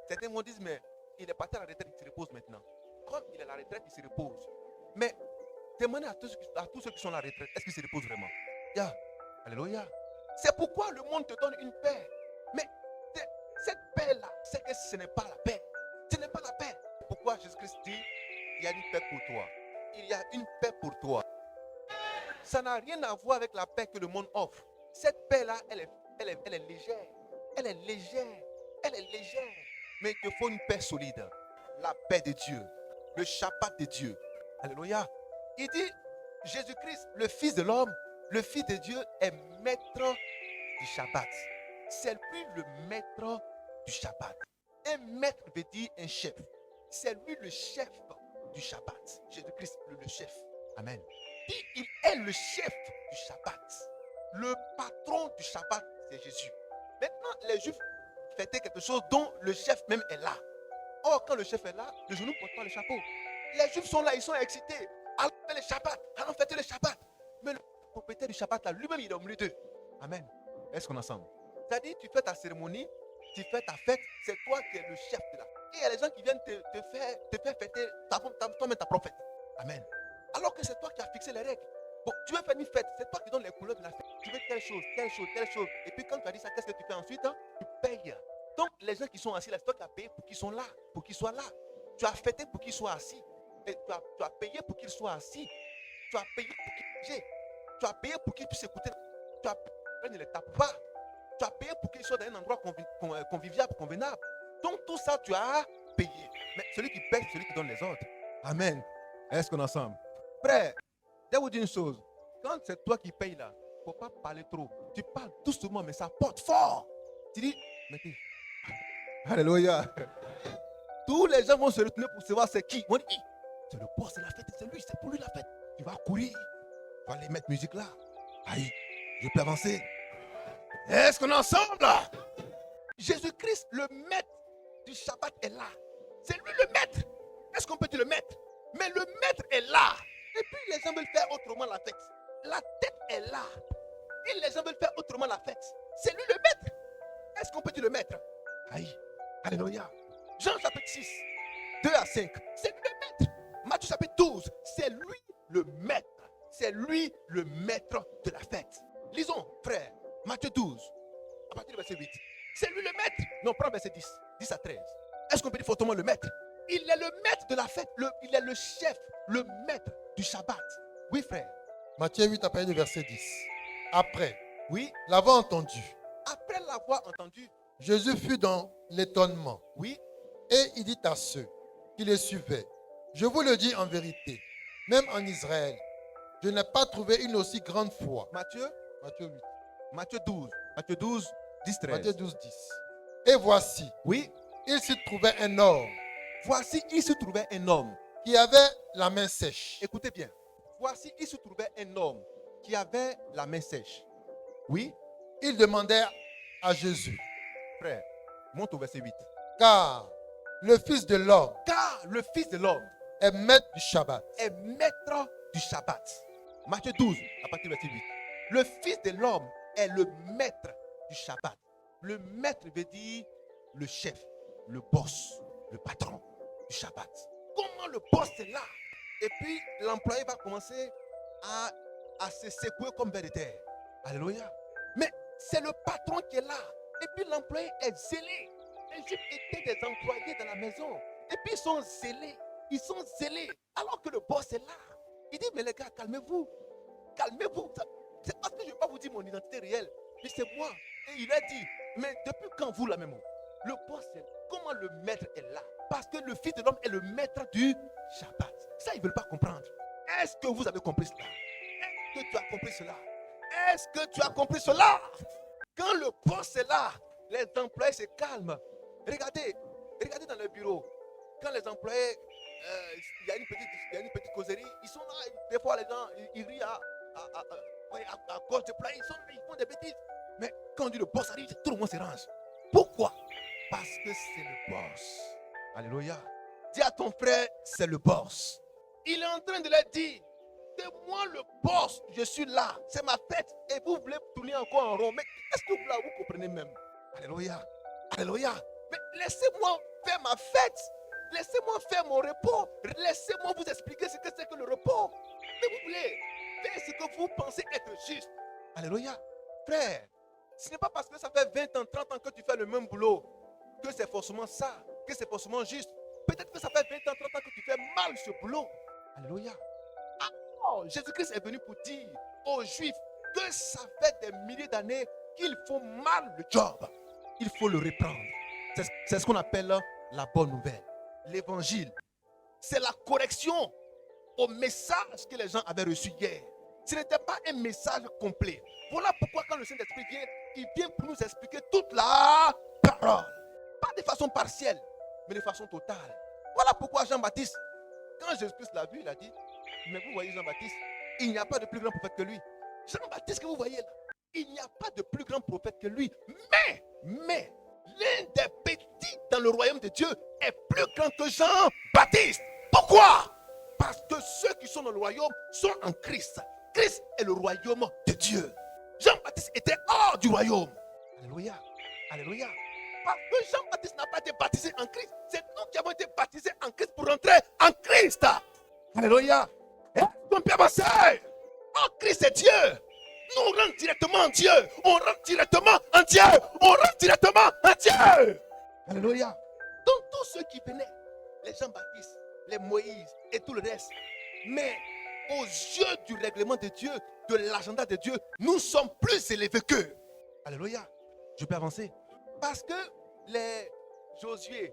Certains vont dire, mais il est parti à la retraite, il se repose maintenant. Comme il est à la retraite, il se repose. Mais demandez à tous ceux qui sont à la retraite, est-ce qu'ils se reposent vraiment? Yeah. Alléluia. C'est pourquoi le monde te donne une paix. Mais cette paix-là, c'est que ce n'est pas la paix. Ce n'est pas la paix. Pourquoi Jésus-Christ dit, il y a une paix pour toi. Il y a une paix pour toi. Ça n'a rien à voir avec la paix que le monde offre. Cette paix-là, elle est légère. Elle est légère. Elle est légère. Mais il te faut une paix solide. La paix de Dieu. Le Shabbat de Dieu. Alléluia. Il dit, Jésus-Christ, le Fils de l'homme, le Fils de Dieu, est maître du Shabbat. C'est lui le maître du Shabbat. Un maître veut dire un chef. C'est lui le chef du Shabbat. Jésus-Christ, le chef. Amen. Il est le chef du Shabbat. Le patron du Shabbat, c'est Jésus. Maintenant, les Juifs fêtaient quelque chose dont le chef même est là. Or, quand le chef est là, les genoux ne portent pas le chapeau. Les Juifs sont là, ils sont excités. Allons faire le Shabbat, allons fêter le Shabbat. Mais le propriétaire du Shabbat, là, lui-même, il est au milieu d'eux. Amen. Est-ce qu'on est ensemble? C'est-à-dire, tu fais ta cérémonie, tu fais ta fête, c'est toi qui es le chef de là. Et il y a des gens qui viennent te faire fêter toi-même ta prophète. Amen. Alors que c'est toi qui as fixé les règles. Bon, tu veux faire une fête, c'est toi qui donnes les couleurs de la fête. Tu veux telle chose, telle chose, telle chose. Et puis quand tu as dit ça, qu'est-ce que tu fais ensuite? Tu payes. Donc les gens qui sont assis là, c'est toi qui as payé pour qu'ils soient là, pour qu'ils soient là. Tu as fêté pour qu'ils soient assis. Et tu as payé pour qu'ils soient assis. Tu as payé pour qu'ils mangent. Tu as payé pour qu'ils puissent écouter. Tu as payé, ne les tape pas. Tu as payé pour qu'ils soient dans un endroit convivial, convenable. Donc tout ça, tu as payé. Mais celui qui paye, c'est celui qui donne les ordres. Amen. Est-ce qu'on est ensemble? Frère, je vais vous dire une chose. Quand c'est toi qui payes là, il ne faut pas parler trop. Tu parles doucement, mais ça porte fort. Tu dis, mettez. Alléluia. Tous les gens vont se retourner pour savoir c'est qui. On dit, c'est le boss, c'est la fête, c'est lui, c'est pour lui la fête. Tu vas courir. Tu vas aller mettre musique là. Aïe, je peux avancer. Est-ce qu'on est ensemble là? Jésus-Christ, le maître du Shabbat est là. C'est lui le maître. Est-ce qu'on peut dire le maître? Mais le maître est là. Et puis les gens veulent faire autrement la fête. La tête est là. Et les gens veulent faire autrement la fête. C'est lui le maître. Est-ce qu'on peut dire le maître? Aïe. Alléluia. Jean chapitre 6, 2 à 5. C'est lui le maître. Matthieu chapitre 12. C'est lui le maître. C'est lui le maître de la fête. Lisons, frère. Matthieu 12, à partir du verset 8. C'est lui le maître. Non, prends verset 10. 10 à 13. Est-ce qu'on peut dire fortement le maître? Il est le maître de la fête. Il est le chef, le maître du Shabbat. Oui, frère. Matthieu 8, à partir du verset 10. Après, Oui. l'avoir entendu, Après l'avoir entendu, Jésus fut dans l'étonnement. oui. Et il dit à ceux qui le suivaient, je vous le dis en vérité, même en Israël, je n'ai pas trouvé une aussi grande foi. Matthieu, Matthieu 8. Matthieu 12. Matthieu 12, 10, 13. Matthieu 12, 10. Et voici, Oui. il s'y trouvait un homme Voici, il se trouvait un homme. qui avait la main sèche. Écoutez bien. Voici, il se trouvait un homme qui avait la main sèche. Oui. Il demandait à Jésus, Frère, monte au verset 8. car le Fils de l'homme Car le Fils de l'homme est maître du Shabbat. est maître du Shabbat. Matthieu 12, à partir du verset 8. Le Fils de l'homme est le maître du Shabbat. Le maître veut dire le chef, le boss, le patron du Shabbat. Comment le boss est là? Et puis l'employé va commencer à se secouer comme vers de terre. Alléluia. Mais c'est le patron qui est là. Et puis l'employé est zélé. Les Juifs étaient des employés dans la maison. Et puis ils sont zélés. Ils sont zélés. Alors que le boss est là. Il dit, mais les gars, calmez-vous. Calmez-vous. C'est parce que je ne vais pas vous dire mon identité réelle. Mais c'est moi. Et il a dit, mais depuis quand vous la même? Le boss est là. Comment le maître est là? Parce que le Fils de l'homme est le maître du Shabbat. Ça, ils ne veulent pas comprendre. Est-ce que vous avez compris cela? Est-ce que tu as compris cela? Est-ce que tu as compris cela? Quand le boss est là, les employés se calment. Regardez dans le bureau. Quand les employés, il y a une petite causerie, ils sont là. Des fois, les gens, ils rient à cause des employés. Ils sont là, ils font des bêtises. Mais quand on dit le boss arrive, tout le monde se range. Pourquoi? Parce que c'est le boss. Alléluia. Dis à ton frère, c'est le boss. Il est en train de leur dire, c'est moi le boss, je suis là, c'est ma fête. Et vous voulez tourner encore en rond. Mais est-ce que vous comprenez même? Alléluia. Alléluia. Mais laissez-moi faire ma fête. Laissez-moi faire mon repos. Laissez-moi vous expliquer ce que c'est que le repos. Mais vous voulez faire ce que vous pensez être juste. Alléluia. Frère, ce n'est pas parce que ça fait 20 ans, 30 ans que tu fais le même boulot que c'est forcément ça, que c'est forcément juste. Peut-être que ça fait 20 ans, 30 ans que tu fais mal ce boulot. Alléluia. Alors, Jésus-Christ est venu pour dire aux Juifs que ça fait des milliers d'années qu'ils font mal le job. Il faut le reprendre. C'est ce qu'on appelle la bonne nouvelle. L'évangile, c'est la correction au message que les gens avaient reçu hier. Ce n'était pas un message complet. Voilà pourquoi quand le Saint-Esprit vient, il vient pour nous expliquer toute la parole. Pas de façon partielle, mais de façon totale. Voilà pourquoi Jean-Baptiste, quand Jésus-Christ l'a vu, il a dit, mais vous voyez Jean-Baptiste, il n'y a pas de plus grand prophète que lui. Jean-Baptiste que vous voyez là, il n'y a pas de plus grand prophète que lui. Mais, l'un des petits dans le royaume de Dieu est plus grand que Jean-Baptiste. Pourquoi? Parce que ceux qui sont dans le royaume sont en Christ. Christ est le royaume de Dieu. Jean-Baptiste était hors du royaume. Alléluia. Alléluia. Parce que Jean-Baptiste n'a pas été baptisé en Christ. C'est nous qui avons été baptisés en Christ pour rentrer en Christ. Alléluia. Et on peut avancer. En Christ est Dieu. Nous on rentre directement en Dieu. On rentre directement en Dieu. On rentre directement en Dieu. Alléluia. Donc tous ceux qui venaient, les Jean-Baptiste, les Moïse et tout le reste. Mais aux yeux du règlement de Dieu, de l'agenda de Dieu, nous sommes plus élevés qu'eux. Alléluia. Je peux avancer. Parce que les Josué,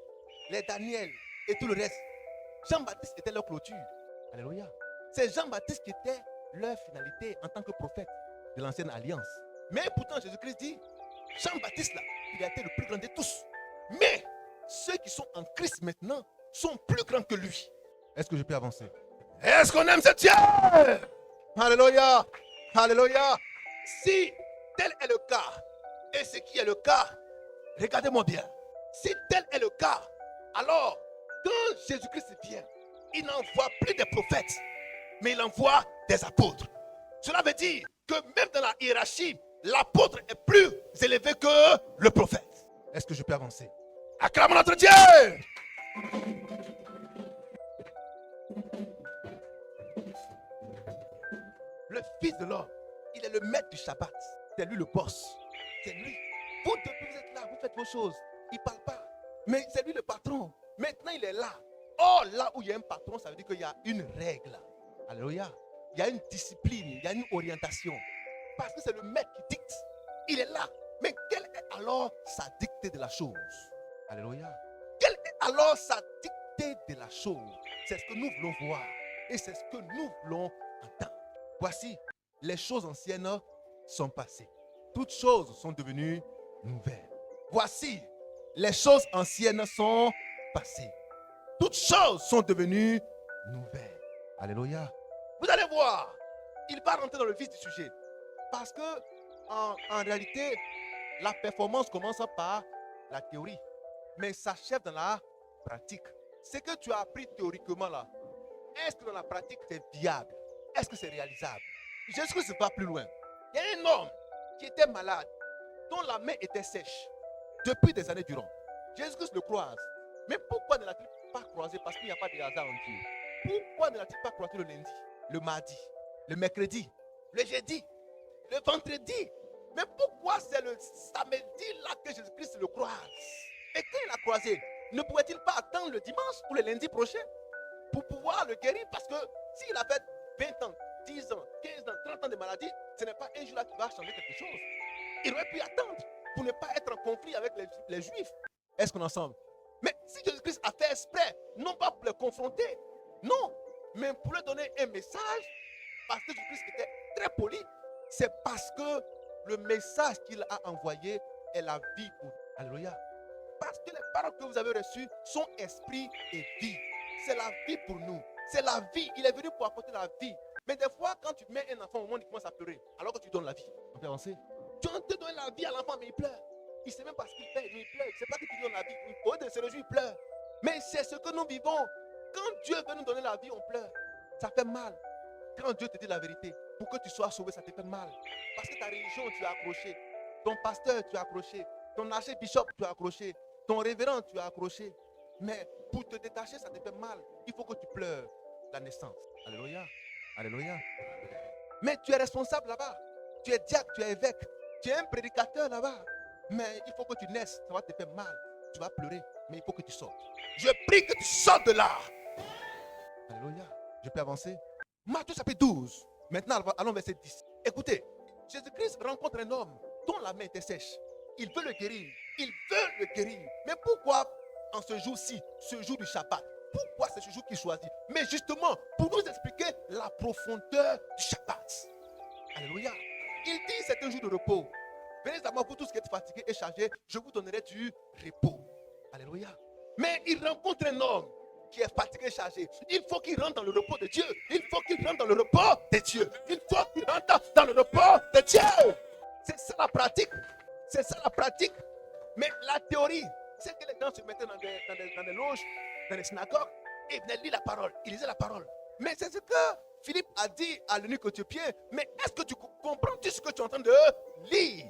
les Daniel et tout le reste, Jean-Baptiste était leur clôture. Alléluia. C'est Jean-Baptiste qui était leur finalité en tant que prophète de l'ancienne alliance. Mais pourtant, Jésus-Christ dit, Jean-Baptiste là, il a été le plus grand de tous. Mais ceux qui sont en Christ maintenant sont plus grands que lui. Est-ce que je peux avancer? Est-ce qu'on aime ce Dieu? Alléluia. Alléluia. Si tel est le cas, et ce qui est le cas, regardez-moi bien. Si tel est le cas, alors quand Jésus-Christ vient, il n'envoie plus des prophètes, mais il envoie des apôtres. Cela veut dire que même dans la hiérarchie, l'apôtre est plus élevé que le prophète. Est-ce que je peux avancer? Acclamons notre Dieu. Le Fils de l'homme, il est le maître du Shabbat. C'est lui le boss. C'est lui. Vous depuis vous êtes là, vous faites vos choses. Il ne parle pas. Mais c'est lui le patron. Maintenant, il est là. Or, là où il y a un patron, ça veut dire qu'il y a une règle. Alléluia. Il y a une discipline, il y a une orientation. Parce que c'est le maître qui dicte. Il est là. Mais quelle est alors sa dictée de la chose? Alléluia. Quelle est alors sa dictée de la chose? C'est ce que nous voulons voir. Et c'est ce que nous voulons entendre. Voici, les choses anciennes sont passées. Toutes choses sont devenues nouvelles. Voici, les choses anciennes sont passées. Toutes choses sont devenues nouvelles. Alléluia. Vous allez voir, il va rentrer dans le vif du sujet. Parce que, en réalité, la performance commence par la théorie, mais s'achève dans la pratique. Ce que tu as appris théoriquement là, est-ce que dans la pratique c'est viable? Est-ce que c'est réalisable? Jésus-Christ va plus loin. Il y a un homme qui était malade, dont la main était sèche depuis des années durant. Jésus-Christ le croise. Mais pourquoi ne l'a-t-il pas croisé? Parce qu'il n'y a pas de hasard en Dieu. Pourquoi ne l'a-t-il pas croisé le lundi, le mardi, le mercredi, le jeudi, le vendredi? Mais pourquoi c'est le samedi là que Jésus-Christ le croise? Et quand il l'a croisé, ne pouvait-il pas attendre le dimanche ou le lundi prochain pour pouvoir le guérir? Parce que s'il avait 20 ans, 10 ans, 15 ans, 30 ans de maladie, ce n'est pas un jour là qui va changer quelque chose. Il aurait pu attendre pour ne pas être en conflit avec les Juifs. Est-ce qu'on est ensemble? Mais si Jésus-Christ a fait exprès, non pas pour les confronter, non, mais pour leur donner un message, parce que Jésus-Christ était très poli, c'est parce que le message qu'il a envoyé est la vie pour nous. Alléluia. Parce que les paroles que vous avez reçues sont esprit et vie. C'est la vie pour nous. C'est la vie. Il est venu pour apporter la vie. Mais des fois, quand tu mets un enfant au monde, il commence à pleurer, alors que tu donnes la vie. On peut avancer. Tu as donné la vie à l'enfant, mais il pleure. Il ne sait même pas ce qu'il fait, mais il pleure. Il ne sait pas que tu donnes la vie. Au lieu de se réjouir, il pleure. Mais c'est ce que nous vivons. Quand Dieu veut nous donner la vie, on pleure. Ça fait mal. Quand Dieu te dit la vérité, pour que tu sois sauvé, ça te fait mal. Parce que ta religion, tu as accroché. Ton pasteur, tu as accroché. Ton archbishop, tu as accroché. Ton révérend, tu as accroché. Mais pour te détacher, ça te fait mal. Il faut que tu pleures la naissance. Alléluia. Alléluia. Mais tu es responsable là-bas. Tu es diacre, tu es évêque. Tu es un prédicateur là-bas. Mais il faut que tu naisses. Ça va te faire mal. Tu vas pleurer. Mais il faut que tu sortes. Je prie que tu sortes de là. Alléluia. Je peux avancer. Matthieu chapitre 12. Maintenant, allons verset 10. Écoutez, Jésus-Christ rencontre un homme dont la main était sèche. Il veut le guérir. Il veut le guérir. Mais pourquoi en ce jour-ci, ce jour du Shabbat, pourquoi c'est ce jour qu'il choisit. Mais justement, pour nous expliquer la profondeur du Shabbat. Alléluia. Il dit c'est un jour de repos. Venez à moi, vous tous qui êtes fatigués et chargés, je vous donnerai du repos. Alléluia. Mais il rencontre un homme qui est fatigué et chargé. Il faut qu'il rentre dans le repos de Dieu. Il faut qu'il rentre dans le repos de Dieu. Il faut qu'il rentre dans le repos de Dieu. C'est ça la pratique. C'est ça la pratique. Mais la théorie, c'est que les gens se mettaient dans des loges, dans les synagogues, et venaient lire la parole. Ils lisaient la parole. Mais c'est ce que Philippe a dit à l'eunuque éthiopien. Mais est-ce que tu comprends tout ce que tu es en train de lire?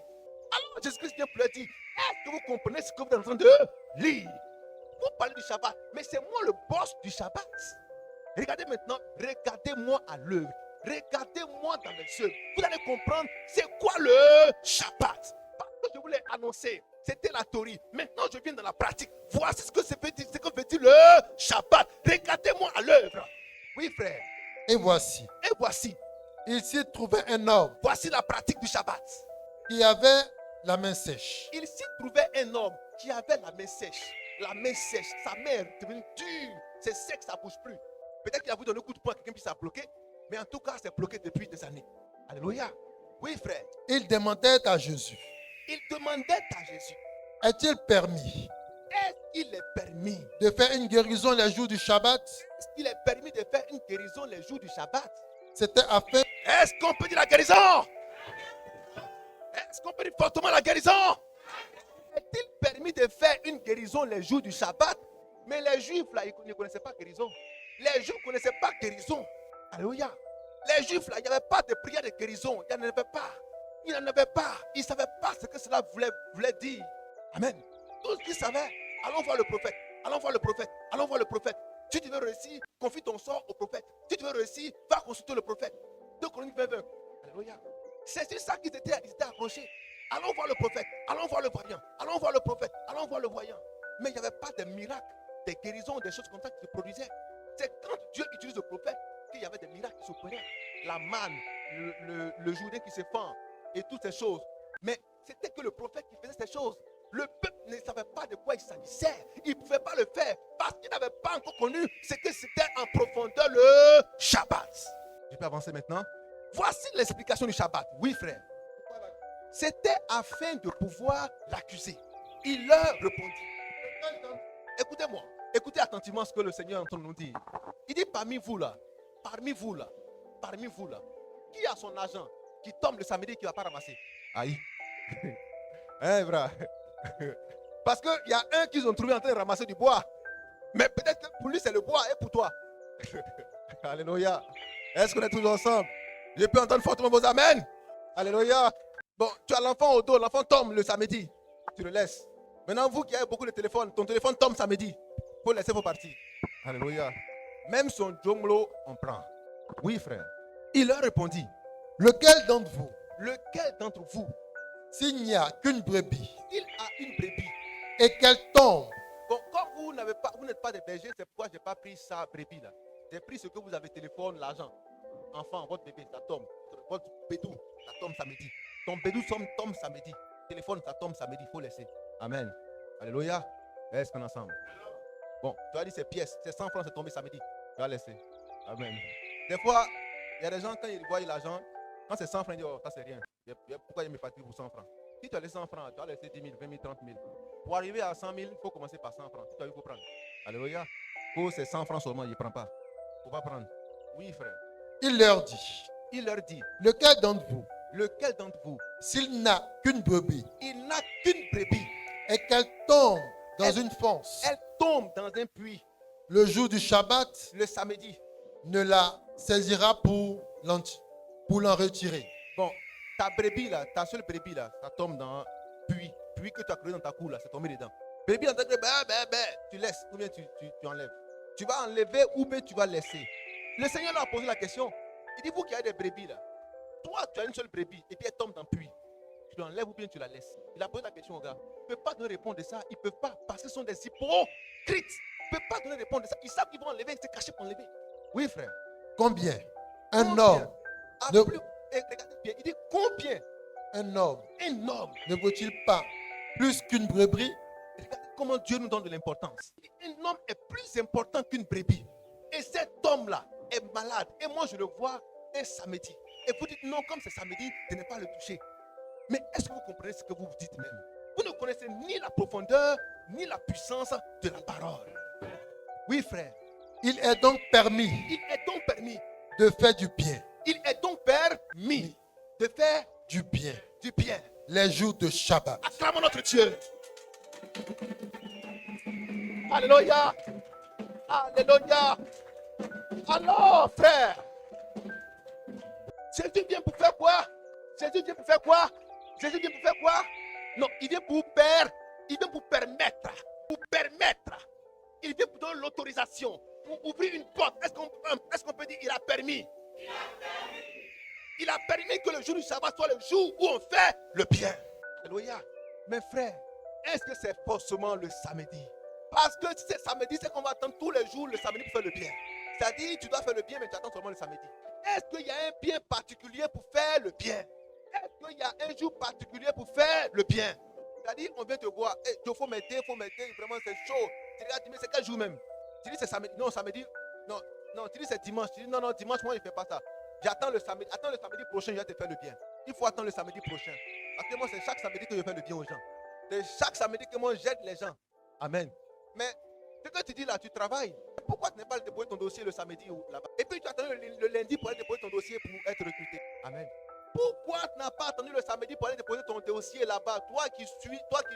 Alors Jésus-Christ vient pour lui dire, est-ce que vous comprenez ce que vous êtes en train de lire? Vous parlez du Shabbat, mais c'est moi le boss du Shabbat. Regardez maintenant, regardez-moi à l'œuvre. Regardez-moi dans les yeux. Vous allez comprendre c'est quoi le Shabbat. Parce que je voulais annoncer, c'était la théorie. Maintenant, je viens dans la pratique. Voici ce que veut dire le Shabbat. Regardez-moi à l'œuvre. Oui, frère. Et voici, il s'y trouvait un homme Voici la pratique du Shabbat. qui avait la main sèche. Il s'y trouvait un homme qui avait la main sèche. La main sèche, sa main est devenue dure. C'est sec, ça ne bouge plus. Peut-être qu'il a voulu donner un coup de poing à quelqu'un puis ça a bloqué. Mais en tout cas, c'est bloqué depuis des années. Alléluia. Oui, frère. Il demandait à Jésus, Il demandait à Jésus, est-il permis est-ce qu'il est permis? de faire une guérison les jours du Shabbat? Est-ce qu'il est permis de faire une guérison les jours du Shabbat? C'était afin Est-ce qu'on peut dire la guérison? Est-ce qu'on peut dire fortement la guérison? Est-il permis de faire une guérison les jours du Shabbat? Mais les Juifs, là, ils ne connaissaient pas guérison. Les Juifs ne connaissaient pas guérison. Alléluia. Les Juifs, là, il n'y avait pas de prière de guérison. Il n'y en avait pas. Il n'en avait pas. Ils ne savaient pas ce que cela voulait dire. Amen. Tout ce qu'ils savaient, allons voir le prophète. Allons voir le prophète. Allons voir le prophète. Si tu veux réussir, confie ton sort au prophète. Si tu veux réussir, va consulter le prophète. 2 Chroniques 20. Alléluia. C'est sur ça qu'ils étaient accrochés. Allons voir le prophète. Allons voir le voyant. Allons voir le prophète. Allons voir le voyant. Mais il n'y avait pas de miracles, des guérisons, des choses comme ça qui se produisaient. C'est quand Dieu utilise le prophète qu'il y avait des miracles qui s'opéraient. La manne, le Jourdain qui se fend et toutes ces choses. Mais c'était que le prophète qui faisait ces choses. Le peuple ne savait pas de quoi il s'agissait. Il ne pouvait pas le faire parce qu'il n'avait pas encore connu ce que c'était en profondeur le Shabbat. Je peux avancer maintenant? Voici l'explication du Shabbat. Oui, frère. C'était afin de pouvoir l'accuser. Il leur répondit. Écoutez-moi. Écoutez attentivement ce que le Seigneur est en train de nous dire. Il dit parmi vous là, qui a son argent, qui tombe le samedi, qui ne va pas ramasser? Aïe. Hein, frère? Parce qu'il y a un qu'ils ont trouvé en train de ramasser du bois. Mais peut-être que pour lui, c'est le bois et pour toi. Alléluia. Est-ce qu'on est tous ensemble? Je peux entendre fortement vos amen. Alléluia. Bon, tu as l'enfant au dos, l'enfant tombe le samedi. Tu le laisses. Maintenant, vous qui avez beaucoup de téléphones, ton téléphone tombe samedi. Il faut laisser vos parties. Alléluia. Même son jonglo, on prend. Oui, frère. Il leur répondit. lequel d'entre vous, Lequel d'entre vous, s'il n'y a qu'une brebis il a une brebis? et qu'elle tombe, Bon, comme vous n'êtes pas des bergers, c'est pourquoi je n'ai pas pris sa brebis là. J'ai pris ce que vous avez, téléphone, l'argent. Enfant, votre bébé, ça tombe. Votre bédou, ça tombe samedi. Ton bédou tombe samedi. Téléphone, ça tombe samedi, il faut laisser. Amen. Alléluia. Est-ce qu'on est ensemble? Bon, tu as dit ces pièces, c'est 100 francs, c'est tombé samedi. Tu vas laisser. Amen. Des fois, il y a des gens, quand ils voient l'argent, quand c'est 100 francs, ils disent, oh, ça c'est rien. Pourquoi ils me fatiguent pour 100 francs? Si tu as laissé 100 francs, tu as laissé 10 000, 20 000, 30 000. Pour arriver à 100 000, il faut commencer par 100 francs. Si tu as eu, il faut prendre. Alléluia. Pour ces 100 francs seulement, il ne prend pas. Il ne faut pas prendre. Oui, frère. il leur dit, Il leur dit, lequel d'entre vous, lequel d'entre vous, s'il n'a qu'une brebis il n'a qu'une brebis, et qu'elle tombe dans Elle- une fosse elle tombe dans un puits le jour du Shabbat, le samedi. ne la saisira pour l'en retirer. Bon, ta brebis là, ta seule brebis là, ça tombe dans un puits. Puits que tu as creusé dans ta cour là, c'est tombé dedans. Brebis en train de tu laisses ou bien tu enlèves. Tu vas enlever ou bien tu vas laisser. Le Seigneur leur a posé la question. Il dit, vous qui avez des brebis là, toi tu as une seule brebis et puis elle tombe dans le puits. Tu l'enlèves ou bien tu la laisses. Il a posé la question au gars. Ils ne peuvent pas donner répondre de ça. Ils ne peuvent pas parce qu'ils sont des hypocrites. Ils ne peuvent pas donner répondre de ça. Ils savent qu'ils vont enlever, ils se cacher pour enlever. Oui, frère. Combien un Combien? homme, Ah, Ne- plus- et regardez bien, il dit combien un homme un homme, ne vaut-il pas plus qu'une brebis regardez comment Dieu nous donne de l'importance. Un homme est plus important qu'une brebis. Et cet homme-là est malade. Et moi, je le vois un samedi. Et vous dites non, comme c'est samedi, de ne pas le toucher. Mais est-ce que vous comprenez ce que vous vous dites même? Vous ne connaissez ni la profondeur, ni la puissance de la parole. Oui, frère. Il est donc permis Il est donc permis. de faire du bien. Il est donc permis de faire Du bien. du bien. Les jours de Shabbat. Acclamons notre Dieu. Alléluia. Alléluia. Alors, frère, Jésus vient pour faire quoi? Jésus vient pour faire quoi? Jésus vient pour faire quoi? Non, il vient pour permettre. Pour permettre. Il vient pour donner l'autorisation. Pour ouvrir une porte. Est-ce qu'on peut dire il a permis? Il a permis que le jour du sabbat soit le jour où on fait le bien. Alléluia. Mes frères, est-ce que c'est forcément le samedi? Parce que si c'est samedi, c'est qu'on va attendre tous les jours le samedi pour faire le bien. C'est-à-dire, tu dois faire le bien, mais tu attends seulement le samedi. Est-ce qu'il y a un bien particulier pour faire le bien? Est-ce qu'il y a un jour particulier pour faire le bien? C'est-à-dire, on vient te voir, il faut m'aider, vraiment c'est chaud. Tu regardes, mais c'est quel jour même? Tu dis c'est samedi, non, samedi, non, tu dis c'est dimanche. Tu dis non, dimanche, moi je ne fais pas ça. J'attends le samedi prochain, je vais te faire le bien. Il faut attendre le samedi prochain. Parce que moi, c'est chaque samedi que je fais le bien aux gens. C'est chaque samedi que moi j'aide les gens. Amen. Mais ce que tu dis là, tu travailles. Pourquoi tu n'es pas allé déposer ton dossier le samedi ou là-bas? Et puis tu attends le lundi pour aller déposer ton dossier pour être recruté. Amen. Pourquoi tu n'as pas attendu le samedi pour aller déposer ton dossier là-bas? Toi qui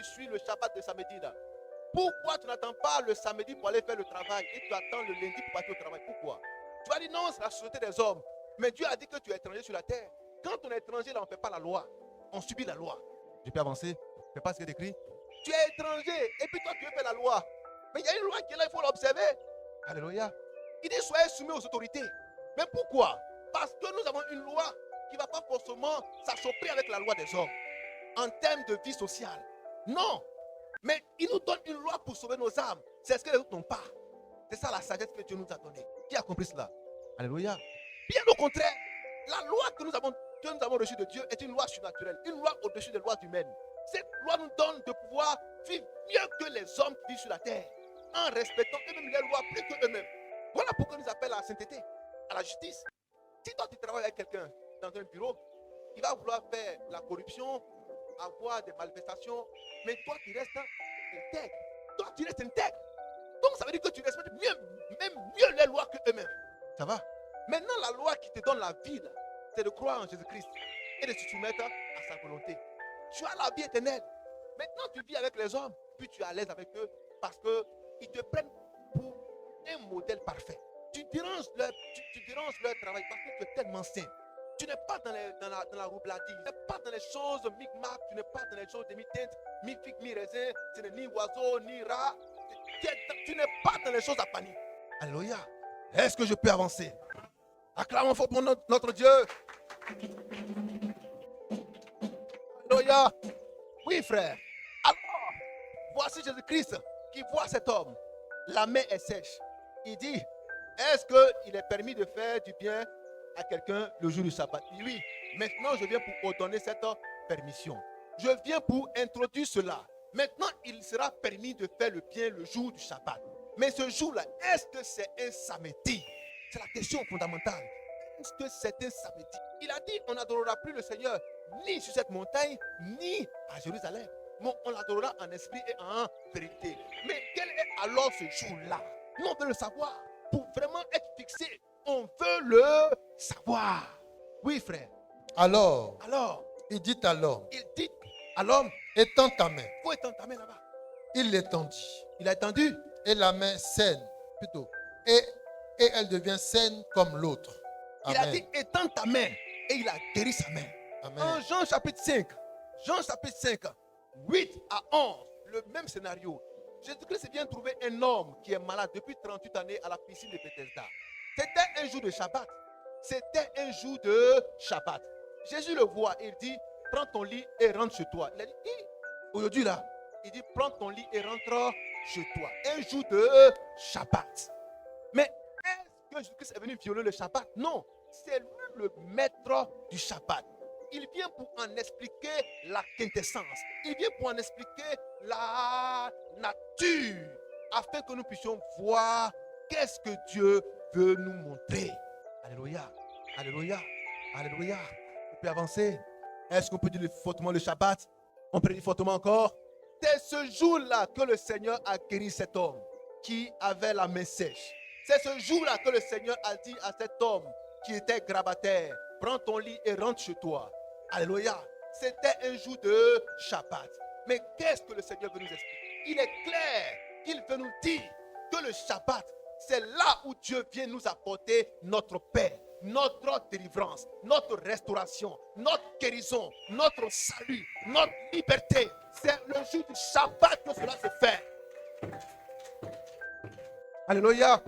suis le Shabbat de samedi là. Pourquoi tu n'attends pas le samedi pour aller faire le travail et tu attends le lundi pour partir au travail? Pourquoi? Tu as dit non, c'est la société des hommes. Mais Dieu a dit que tu es étranger sur la terre. Quand on est étranger, là, on ne fait pas la loi. On subit la loi. Je peux avancer? Je ne fais pas ce qu'il est écrit. Tu es étranger et puis toi, tu veux faire la loi. Mais il y a une loi qui est là, il faut l'observer. Alléluia. Il dit soyez soumis aux autorités. Mais pourquoi? Parce que nous avons une loi qui ne va pas forcément s'achoper avec la loi des hommes en termes de vie sociale. Non. Mais il nous donne une loi pour sauver nos âmes. C'est ce que les autres n'ont pas. C'est ça la sagesse que Dieu nous a donnée. Qui a compris cela? Alléluia. Bien au contraire, la loi que nous avons reçue de Dieu est une loi surnaturelle, une loi au-dessus des lois humaines. Cette loi nous donne de pouvoir vivre mieux que les hommes qui vivent sur la terre, en respectant eux-mêmes les lois plus que eux-mêmes. Voilà pourquoi nous appelle à la sainteté, à la justice. Si toi tu travailles avec quelqu'un dans un bureau, il va vouloir faire la corruption, avoir des malversations, mais toi tu restes intègre. Toi tu restes intègre. Donc ça veut dire que tu respectes mieux les lois que eux-mêmes. Ça va? Maintenant, la loi qui te donne la vie, c'est de croire en Jésus-Christ et de se soumettre à sa volonté. Tu as la vie éternelle. Maintenant, tu vis avec les hommes, puis tu es à l'aise avec eux parce qu'ils te prennent pour un modèle parfait. Tu déranges leur travail parce que tu es tellement saint. Tu n'es pas dans la roubladie, tu n'es pas dans les choses micmac, tu n'es pas dans les choses demi-teintes, mi-figue, mi-raisin, tu n'es ni oiseau, ni rat. Tu n'es pas dans les choses à panique. Alléluia. Est-ce que je peux avancer? Acclamons fort pour notre Dieu. Alléluia. Oui, frère. Alors, voici Jésus-Christ qui voit cet homme. La main est sèche. Il dit, est-ce qu'il est permis de faire du bien à quelqu'un le jour du sabbat? Oui. Maintenant, je viens pour ordonner cette permission. Je viens pour introduire cela. Maintenant, il sera permis de faire le bien le jour du sabbat. Mais ce jour-là, est-ce que c'est un samedi? C'est la question fondamentale. Est-ce que c'est un samedi? Il a dit, on n'adorera plus le Seigneur ni sur cette montagne, ni à Jérusalem. Mais on l'adorera en esprit et en vérité. Mais quel est alors ce jour-là? Nous, on veut le savoir. Pour vraiment être fixé, on veut le savoir. Oui, frère. Alors, Il dit à l'homme, étends ta main. faut étendre ta main là-bas. Il l'étendit. Il a étendu. Et la main saine, plutôt. Et elle devient saine comme l'autre. Il a dit, étends ta main. Et il a guéri sa main. Amen. En Jean chapitre 5, 8 à 11, le même scénario. Jésus-Christ vient trouver un homme qui est malade depuis 38 années à la piscine de Bethesda. C'était un jour de Shabbat. Jésus le voit et il dit, prends ton lit et rentre chez toi. Il a dit, aujourd'hui là, il dit, prends ton lit et rentre chez toi. Un jour de Shabbat. Mais est-ce que Jésus-Christ est venu violer le Shabbat? Non, c'est lui le maître du Shabbat. il vient pour en expliquer la quintessence. Il vient pour en expliquer la nature, afin que nous puissions voir qu'est-ce que Dieu veut nous montrer. Alléluia, alléluia, alléluia. On peut avancer. Est-ce qu'on peut dire fortement le Shabbat? On peut dire fortement encore. C'est ce jour-là que le Seigneur a guéri cet homme qui avait la main sèche. C'est ce jour-là que le Seigneur a dit à cet homme qui était grabataire, prends ton lit et rentre chez toi. Alléluia. C'était un jour de Shabbat. Mais qu'est-ce que le Seigneur veut nous expliquer? Il est clair qu'il veut nous dire que le Shabbat, c'est là où Dieu vient nous apporter notre paix, notre délivrance, notre restauration, notre guérison, notre salut, notre liberté. C'est le jour du Shabbat que cela se fait. Alléluia.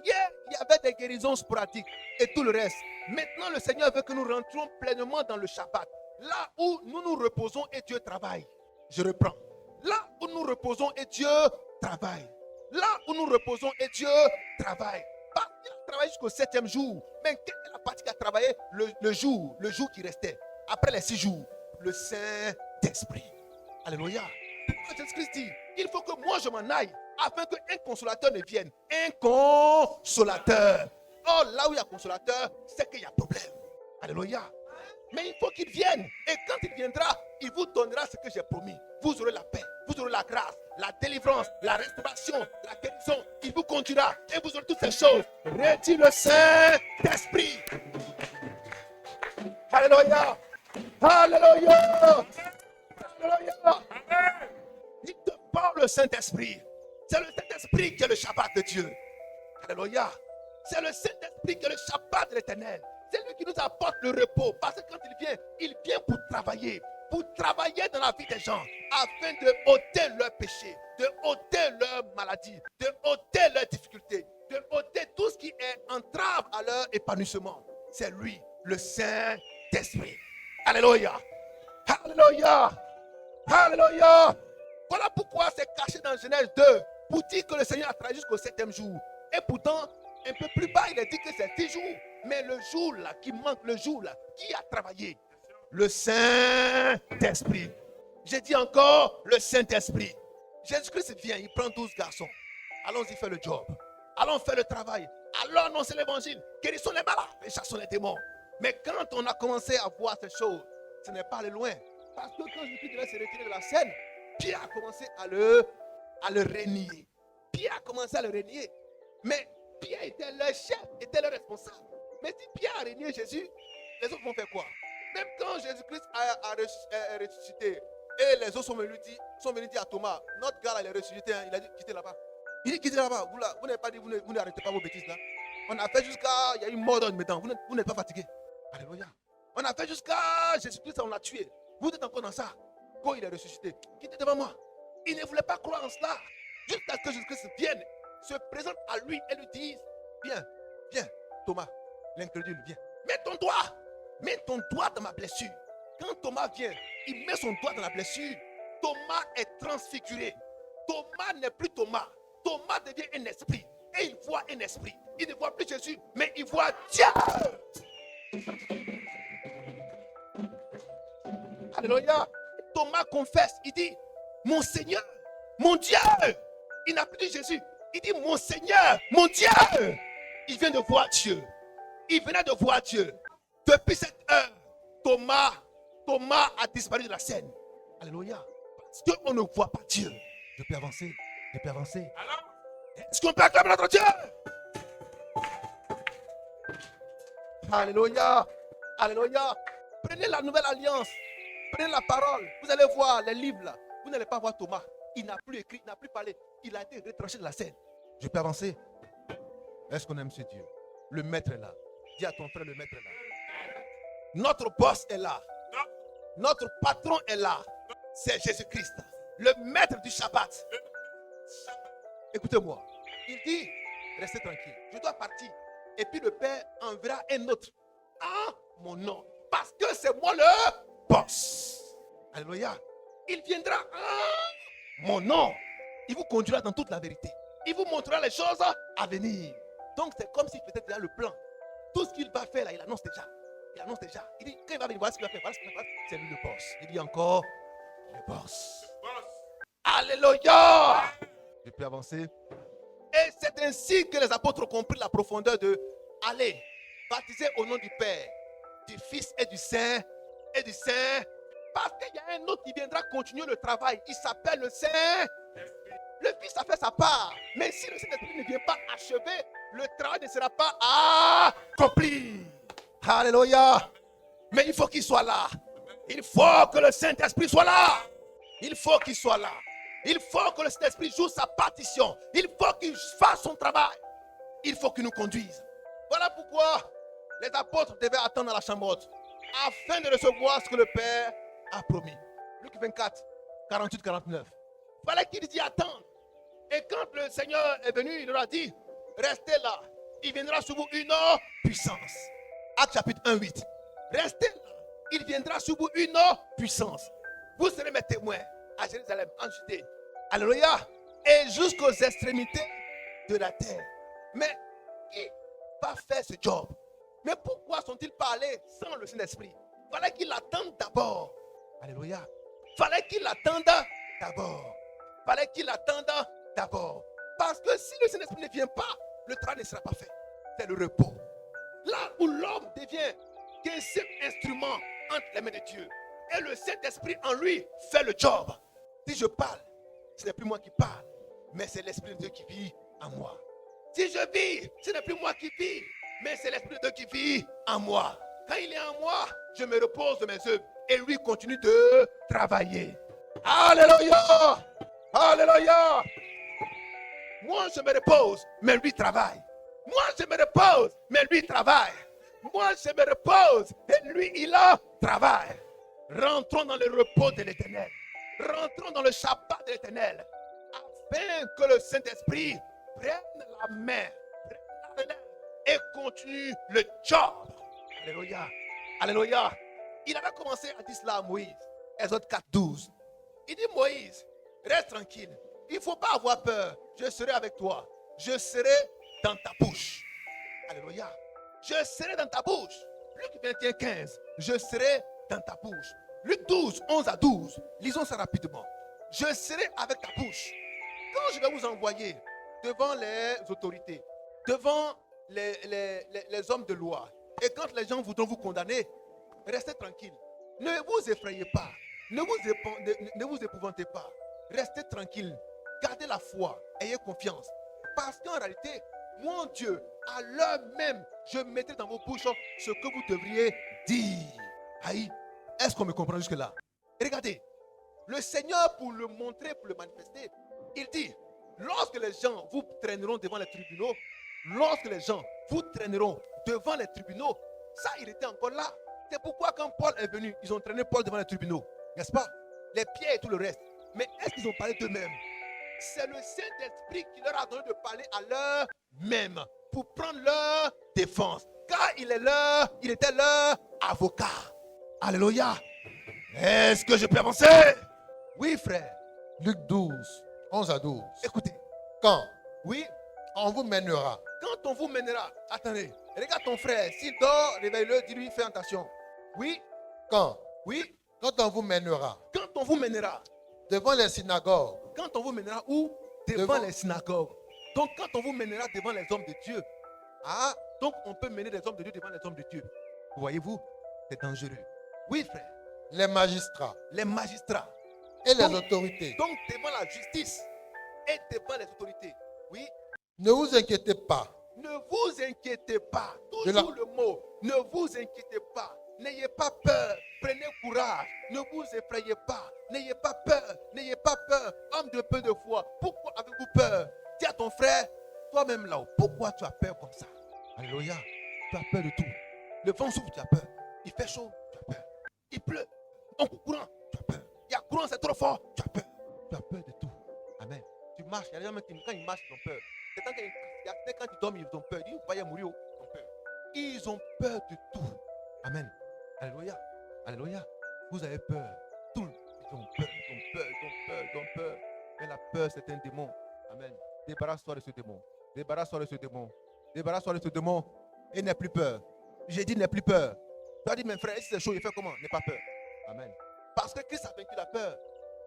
Hier, il y avait des guérisons sporadiques et tout le reste. Maintenant, le Seigneur veut que nous rentrions pleinement dans le Shabbat. Là où nous nous reposons et Dieu travaille. Je reprends. Là où nous reposons et Dieu travaille. Là où nous reposons et Dieu travaille. Il a travaillé jusqu'au 7e jour. Mais quelle est la partie qui a travaillé le jour qui restait? Après les 6 jours, le Saint-Esprit. Alléluia. Pourquoi Jésus-Christ dit, il faut que moi je m'en aille afin qu'un consolateur ne vienne. Un consolateur. Or, là où il y a consolateur, c'est qu'il y a problème. Alléluia. Mais il faut qu'il vienne. Et quand il viendra, il vous donnera ce que j'ai promis. Vous aurez la paix, vous aurez la grâce, la délivrance, la restauration, la guérison. Il vous conduira et vous aurez toutes ces choses. Retire le Saint-Esprit. Alléluia. Alléluia. Alléluia. Il te parle le Saint-Esprit. C'est le Saint-Esprit qui est le Shabbat de Dieu. Alléluia. C'est le Saint-Esprit qui est le Shabbat de l'Éternel. C'est lui qui nous apporte le repos. Parce que quand il vient pour travailler dans la vie des gens, afin de ôter leurs péchés, de ôter leurs maladies, de ôter leurs difficultés, de ôter tout ce qui est entrave à leur épanouissement. C'est lui, le Saint-Esprit. Alléluia. Alléluia. Alléluia. Voilà pourquoi c'est caché dans Genèse 2, pour dire que le Seigneur a travaillé jusqu'au 7e jour. Et pourtant, un peu plus bas, il a dit que c'est 10 jours. Mais le jour là qui manque, le jour là, qui a travaillé? Le Saint-Esprit. J'ai dit encore le Saint-Esprit. Jésus-Christ vient, il prend 12 garçons. Allons-y faire le job. Allons faire le travail. Allons annoncer l'évangile. Guérissons les malades et chassons les démons. Mais quand on a commencé à voir ces choses, ce n'est pas aller loin. Parce que quand Jésus-Christ devait se retirer de la scène, Pierre a commencé à le renier. Pierre a commencé à le renier. Mais Pierre était leur chef, était leur responsable. Mais si Pierre a renié Jésus, les autres vont faire quoi? Même quand Jésus-Christ a ressuscité, et les autres sont venus dire à Thomas, notre gars là, il est ressuscité, hein, il a dit quittez là-bas. Il dit quittez là-bas, vous n'avez pas dit, vous n'arrêtez pas vos bêtises là. On a fait jusqu'à, il y a une mort dans le médecin, vous n'êtes pas fatigué. Alléluia. On a fait jusqu'à Jésus-Christ, on l'a tué. Vous êtes encore dans ça. Quand il est ressuscité, quittez devant moi. Il ne voulait pas croire en cela. Jusqu'à ce que Jésus-Christ vienne, se présente à lui et lui dise, viens, Thomas, l'incrédule, viens. Mets ton doigt dans ma blessure. Quand Thomas vient, il met son doigt dans la blessure. Thomas est transfiguré. Thomas n'est plus Thomas. Thomas devient un esprit. Et il voit un esprit. Il ne voit plus Jésus, mais il voit Dieu. Alléluia. Thomas confesse, il dit, mon Seigneur, mon Dieu. Il n'a plus dit Jésus. Il dit, mon Seigneur, mon Dieu. Il vient de voir Dieu. Il venait de voir Dieu. Depuis cette heure, Thomas a disparu de la scène. Alléluia. Parce qu'on ne voit pas Dieu. Je peux avancer. Est-ce qu'on peut acclamer notre Dieu? Alléluia. Alléluia. Prenez la nouvelle alliance. Prenez la parole. Vous allez voir les livres là. Vous n'allez pas voir Thomas. Il n'a plus écrit, il n'a plus parlé. Il a été retranché de la scène. Je peux avancer. Est-ce qu'on aime ce Dieu? Le maître est là. Dis à ton frère, le maître est là. Notre boss est là. Notre patron est là. C'est Jésus-Christ. Le maître du Shabbat. Écoutez-moi. Il dit, restez tranquille. Je dois partir. Et puis le Père enverra un autre. En mon nom. Parce que c'est moi le boss. Alléluia. Il viendra en mon nom. Il vous conduira dans toute la vérité. Il vous montrera les choses à venir. Donc c'est comme s'il faisait déjà le plan. Tout ce qu'il va faire là, il annonce déjà. Il annonce déjà. Il dit, quand il va venir, voilà ce qu'il va faire, voilà ce qu'il va faire. C'est lui le boss. Il dit encore, le boss. Alléluia. Je peux avancer. Et c'est ainsi que les apôtres ont compris la profondeur de aller baptiser au nom du Père, du Fils et du Saint. Parce qu'il y a un autre qui viendra continuer le travail. Il s'appelle le Saint. Le Fils a fait sa part. Mais si le Saint-Esprit ne vient pas achever, le travail ne sera pas accompli. Alléluia. Mais il faut qu'il soit là. Il faut que le Saint-Esprit soit là. Il faut qu'il soit là. Il faut que le Saint-Esprit joue sa partition. Il faut qu'il fasse son travail. Il faut qu'il nous conduise. Voilà pourquoi les apôtres devaient attendre à la chambre haute afin de recevoir ce que le Père a promis. Luc 24, 48-49. Il fallait qu'ils y attendent. Et quand le Seigneur est venu, il leur a dit, restez là. Il viendra sur vous une puissance. Acte chapitre 1, 8. Restez là. Il viendra sur vous une puissance. Vous serez mes témoins à Jérusalem, en Judée. Alléluia. Et jusqu'aux extrémités de la terre. Mais qui va faire ce job? Mais pourquoi sont-ils pas allés sans le Saint-Esprit? Il fallait qu'ils l'attendent d'abord. Alléluia. Il fallait qu'ils l'attendent d'abord. Il fallait qu'ils l'attendent d'abord. Parce que si le Saint-Esprit ne vient pas, le travail ne sera pas fait. C'est le repos. Là où l'homme devient qu'un simple instrument entre les mains de Dieu. Et le Saint-Esprit en lui fait le job. Si je parle, ce n'est plus moi qui parle, mais c'est l'Esprit de Dieu qui vit en moi. Si je vis, ce n'est plus moi qui vis, mais c'est l'Esprit de Dieu qui vit en moi. Quand il est en moi, je me repose de mes œuvres et lui continue de travailler. Alléluia! Alléluia! Moi, je me repose, mais lui travaille. Moi, je me repose, mais lui travaille. Moi, je me repose, et lui, il a travail. Rentrons dans le repos de l'Éternel. Rentrons dans le Shabbat de l'Éternel. Afin que le Saint-Esprit prenne la main, prenne la relève et continue le job. Alléluia. Alléluia. Il avait commencé à dire cela à Moïse. Exode 4, 12. Il dit, Moïse, reste tranquille. Il ne faut pas avoir peur. Je serai avec toi. Je serai dans ta bouche. Alléluia. Je serai dans ta bouche. Luc 21, 15. Je serai dans ta bouche. Luc 12, 11 à 12. Lisons ça rapidement. Je serai avec ta bouche. Quand je vais vous envoyer devant les autorités, devant les hommes de loi, et quand les gens voudront vous condamner, restez tranquille. Ne vous effrayez pas. Ne vous épouvantez pas. Restez tranquille. Gardez la foi. Ayez confiance. Parce qu'en réalité, mon Dieu, à l'heure même, je mettrai dans vos bouches ce que vous devriez dire. Aïe, est-ce qu'on me comprend jusque-là? Regardez, le Seigneur, pour le montrer, pour le manifester, il dit, lorsque les gens vous traîneront devant les tribunaux, ça, il était encore là. C'est pourquoi quand Paul est venu, ils ont traîné Paul devant les tribunaux, n'est-ce pas? Les pieds et tout le reste. Mais est-ce qu'ils ont parlé d'eux-mêmes? C'est le Saint-Esprit qui leur a donné de parler à l'heure même pour prendre leur défense. Car il était leur avocat. Alléluia. Est-ce que je peux avancer? Oui, frère. Luc 12, 11 à 12. Écoutez. Quand Oui. on vous mènera. Quand on vous mènera. Attendez. Regarde ton frère. S'il dort, réveille-le. Dis-lui, fais attention. Oui. Quand Oui. Quand on vous mènera Quand on vous mènera. devant les synagogues. Quand on vous mènera où? Devant les synagogues. Donc quand on vous mènera devant les hommes de Dieu. Ah, donc on peut mener les hommes de Dieu devant les hommes de Dieu. Voyez-vous? C'est dangereux. Oui, frère. Les magistrats Les magistrats. et les Donc- autorités. Donc devant la justice et devant les autorités. Oui. Ne vous inquiétez pas Ne vous inquiétez pas. De Toujours le mot. Ne vous inquiétez pas. N'ayez pas peur. Prenez courage. Ne vous effrayez pas. N'ayez pas peur. N'ayez pas peur. Homme de peu de foi. Pourquoi avez-vous peur? Dis à ton frère, toi-même là-haut, pourquoi tu as peur comme ça? Alléluia. Tu as peur de tout. Le vent souffle, tu as peur. Il fait chaud, tu as peur. Il pleut. On court courant, tu as peur. Il y a courant, c'est trop fort, tu as peur. Tu as peur de tout. Amen. Tu marches, il y a des gens qui, quand ils marchent, ils ont peur. C'est quand ils dorment, ils ont peur. Ils vont mourir, ils ont peur. Ils ont peur de tout. Amen. Alléluia. Alléluia. Vous avez peur. Tout. Ils ont peur, ils ont peur, ils ont peur, ils ont peur. Mais la peur, c'est un démon. Amen. Débarrasse-toi de ce démon. Débarrasse-toi de ce démon. Débarrasse-toi de ce démon. Et n'aie plus peur. J'ai dit n'aie plus peur. Tu as dit, mes frères, si c'est chaud, il fait comment? N'aie pas peur. Amen. Parce que Christ a vaincu la peur.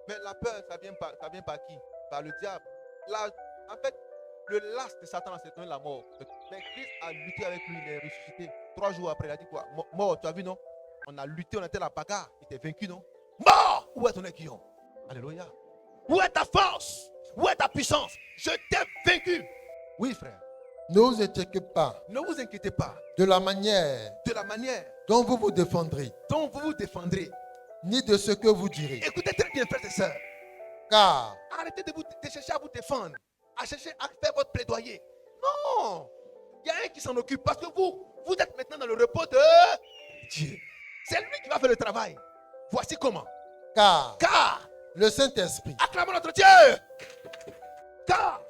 Mais la peur, ça vient par qui? Par le diable. En fait, le last de Satan, c'est la mort. Mais Christ a lutté avec lui, il est ressuscité. 3 jours après, il a dit quoi? Mort, tu as vu, non? On a lutté, on était la bagarre. Il était vaincu, non? Mort! Où est ton aiguillon? Alléluia. Où est ta force? Où est ta puissance? Je t'ai vaincu. Oui, frère. Ne vous inquiétez pas Ne vous inquiétez pas de la manière de la manière dont vous vous défendrez, dont vous vous défendrez. ni de ce que vous direz. Écoutez très bien, frères et sœurs. Car Arrêtez de chercher à vous défendre, à chercher à faire votre plaidoyer. Non. Il y a un qui s'en occupe parce que vous êtes maintenant dans le repos de Dieu. C'est lui qui va faire le travail. Voici comment. Car le Saint-Esprit, acclamons notre Dieu. Car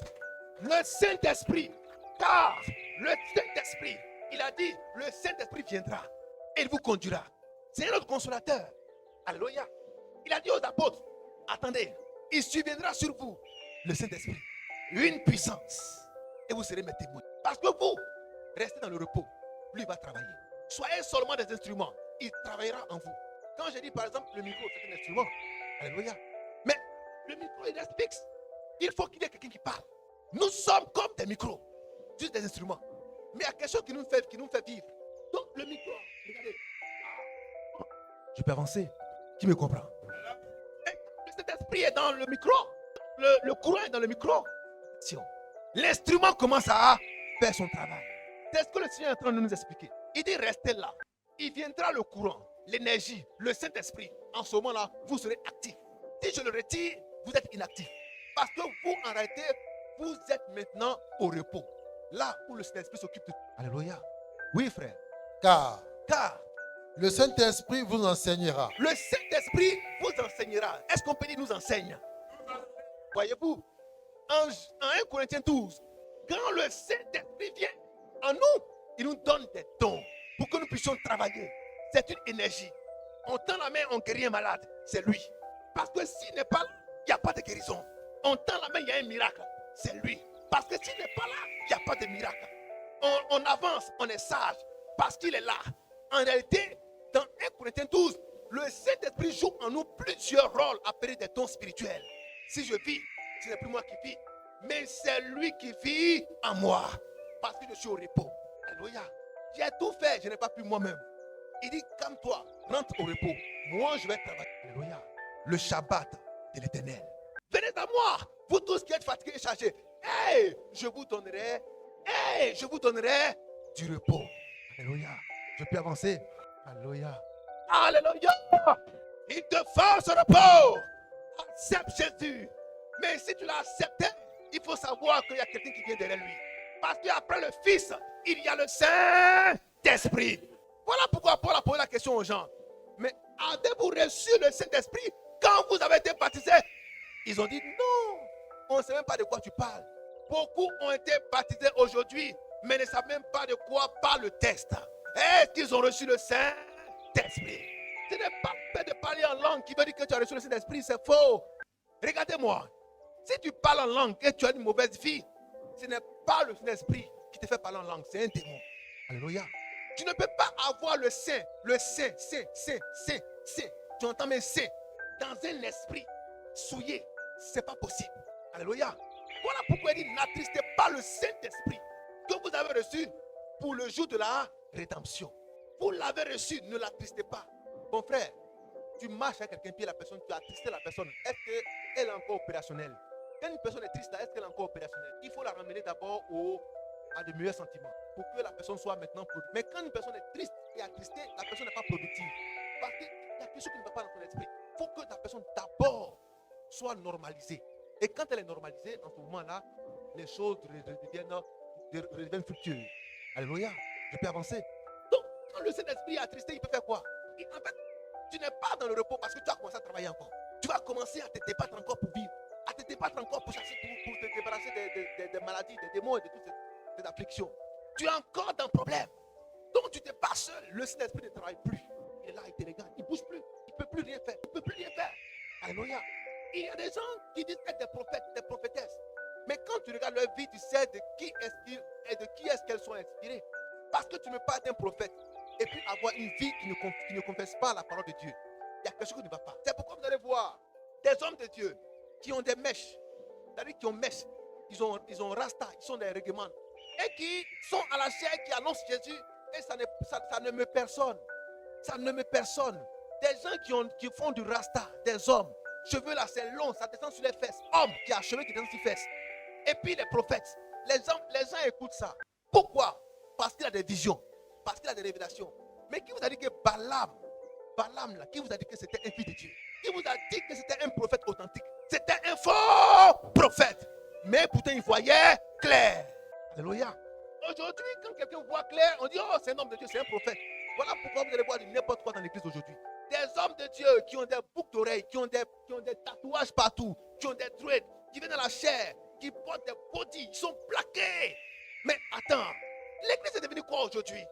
le Saint-Esprit, il a dit, le Saint-Esprit viendra et il vous conduira. C'est notre consolateur. Alléluia. Il a dit aux apôtres, attendez, il surviendra sur vous, le Saint-Esprit, une puissance, et vous serez mes témoins. Parce que vous, restez dans le repos, lui va travailler. Soyez seulement des instruments, il travaillera en vous. Quand je dis par exemple le micro, c'est un instrument. Alléluia. Mais le micro, il reste fixe. Il faut qu'il y ait quelqu'un qui parle. Nous sommes comme des micros, juste des instruments. Mais il y a quelque chose qui nous fait vivre. Donc le micro, regardez. Je peux avancer. Qui me comprend? Le Saint-Esprit est dans le micro. Le courant est dans le micro. L'instrument commence à faire son travail. C'est ce que le Seigneur est en train de nous expliquer. Il dit restez là. Il viendra le courant, l'énergie, le Saint-Esprit. En ce moment-là, vous serez actif. Si je le retire, vous êtes inactif. Parce que vous, en réalité, vous êtes maintenant au repos. Là où le Saint-Esprit s'occupe de tout. Alléluia. Oui, frère. car Car le Saint-Esprit vous enseignera. le Saint-Esprit vous enseignera. Est-ce qu'on peut dire nous enseigne? Voyez-vous, en 1 Corinthiens 12, quand le Saint-Esprit vient en nous, il nous donne des dons pour que nous puissions travailler. C'est une énergie. On tend la main, on guérit un malade. C'est lui. Parce que s'il n'est pas là, il n'y a pas de guérison. On tend la main, il y a un miracle. C'est lui. Parce que s'il n'est pas là, il n'y a pas de miracle. On avance, on est sage. Parce qu'il est là. En réalité, dans 1 Corinthiens 12, le Saint-Esprit joue en nous plusieurs rôles appelés des dons spirituels. Si je vis, ce n'est plus moi qui vis, mais c'est lui qui vit en moi. Parce que je suis au repos. Alléluia. J'ai tout fait, je n'ai pas pu moi-même. Il dit, calme-toi, rentre au repos. Moi, je vais travailler. Alléluia. Le Shabbat de l'Éternel. Venez à moi, vous tous qui êtes fatigués et chargés. Hey, je vous donnerai du repos. Alléluia. Je peux avancer. Alléluia. Alléluia. Il te force ce repos. Accepte Jésus. Mais si tu l'as accepté, il faut savoir qu'il y a quelqu'un qui vient derrière lui. Parce qu'après le Fils, il y a le Saint-Esprit. Voilà pourquoi Paul a posé la question aux gens. Mais avez-vous reçu le Saint-Esprit quand vous avez été baptisés? Ils ont dit non. On ne sait même pas de quoi tu parles. Beaucoup ont été baptisés aujourd'hui, mais ne savent même pas de quoi parle le texte. Est-ce qu'ils ont reçu le Saint-Esprit? Ce n'est pas le fait de parler en langue qui veut dire que tu as reçu le Saint-Esprit, c'est faux. Regardez-moi. Si tu parles en langue et tu as une mauvaise vie, ce n'est pas le Saint-Esprit qui te fait parler en langue, c'est un démon. Alléluia. Tu ne peux pas avoir le Saint. Tu entends mes Saint dans un esprit souillé. C'est pas possible. Alléluia. Voilà pourquoi il dit n'attristez pas le Saint-Esprit que vous avez reçu pour le jour de la rédemption. Vous l'avez reçu, ne l'attristez pas. Mon frère, tu marches avec quelqu'un, puis la personne, tu as attristé la personne. Est-ce qu'elle est encore opérationnelle? Quand une personne est triste, est-ce qu'elle est encore opérationnelle? Il faut la ramener d'abord à de meilleurs sentiments pour que la personne soit maintenant productive. Mais quand une personne est triste et attristée, la personne n'est pas productive. Parce qu'il y a quelque chose qui ne va pas dans son esprit. Il faut que la personne d'abord soit normalisée. Et quand elle est normalisée, en ce moment-là, les choses deviennent fructueuses. Alléluia. Je peux avancer. Donc, quand le Saint-Esprit est attristé, il peut faire quoi? En fait, tu n'es pas dans le repos parce que tu as commencé à travailler encore. Tu vas commencer à te débattre encore pour vivre. À te débattre encore pour chercher, pour te débarrasser des maladies, des démons et de toutes ces afflictions. Tu es encore dans le problème. Donc, tu n'es pas seul. Le Saint-Esprit ne travaille plus. Il est là, il te regarde. Il ne bouge plus. Il ne peut plus rien faire. Il ne peut plus rien faire. Alléluia. Il y a des gens qui disent être des prophètes, des prophétesses. Mais quand tu regardes leur vie, tu sais de qui est-ce qu'elles sont inspirées. Parce que tu ne parles d'un prophète. et puis avoir une vie qui ne confesse pas la parole de Dieu, il y a quelque chose qui ne va pas. C'est pourquoi vous allez voir des hommes de Dieu qui ont des mèches, c'est-à-dire qui ont mèches, ils ont rasta, ils sont des règlements, et qui sont à la chair, qui annoncent Jésus, et ça ne me personne. Ça ne me personne. Des gens qui font du rasta, des hommes, cheveux là c'est long, ça descend sur les fesses, hommes qui a cheveux qui descendent sur les fesses. Et puis les prophètes, les gens écoutent ça. Pourquoi? Parce qu'il a des visions, parce qu'il a des révélations. Mais qui vous a dit que Balaam là, qui vous a dit que c'était un fils de Dieu? Qui vous a dit que c'était un prophète authentique? C'était un faux prophète. Mais pourtant il voyait clair. Alléluia. Aujourd'hui, quand quelqu'un voit clair, on dit oh c'est un homme de Dieu, c'est un prophète. Voilà pourquoi vous allez voir n'importe quoi dans l'église aujourd'hui. Des hommes de Dieu qui ont des boucles d'oreilles, qui ont des tatouages partout, qui ont des dreads, qui viennent dans la chair, qui portent des body, ils sont plaqués. Mais attends, l'église est devenue quoi aujourd'hui?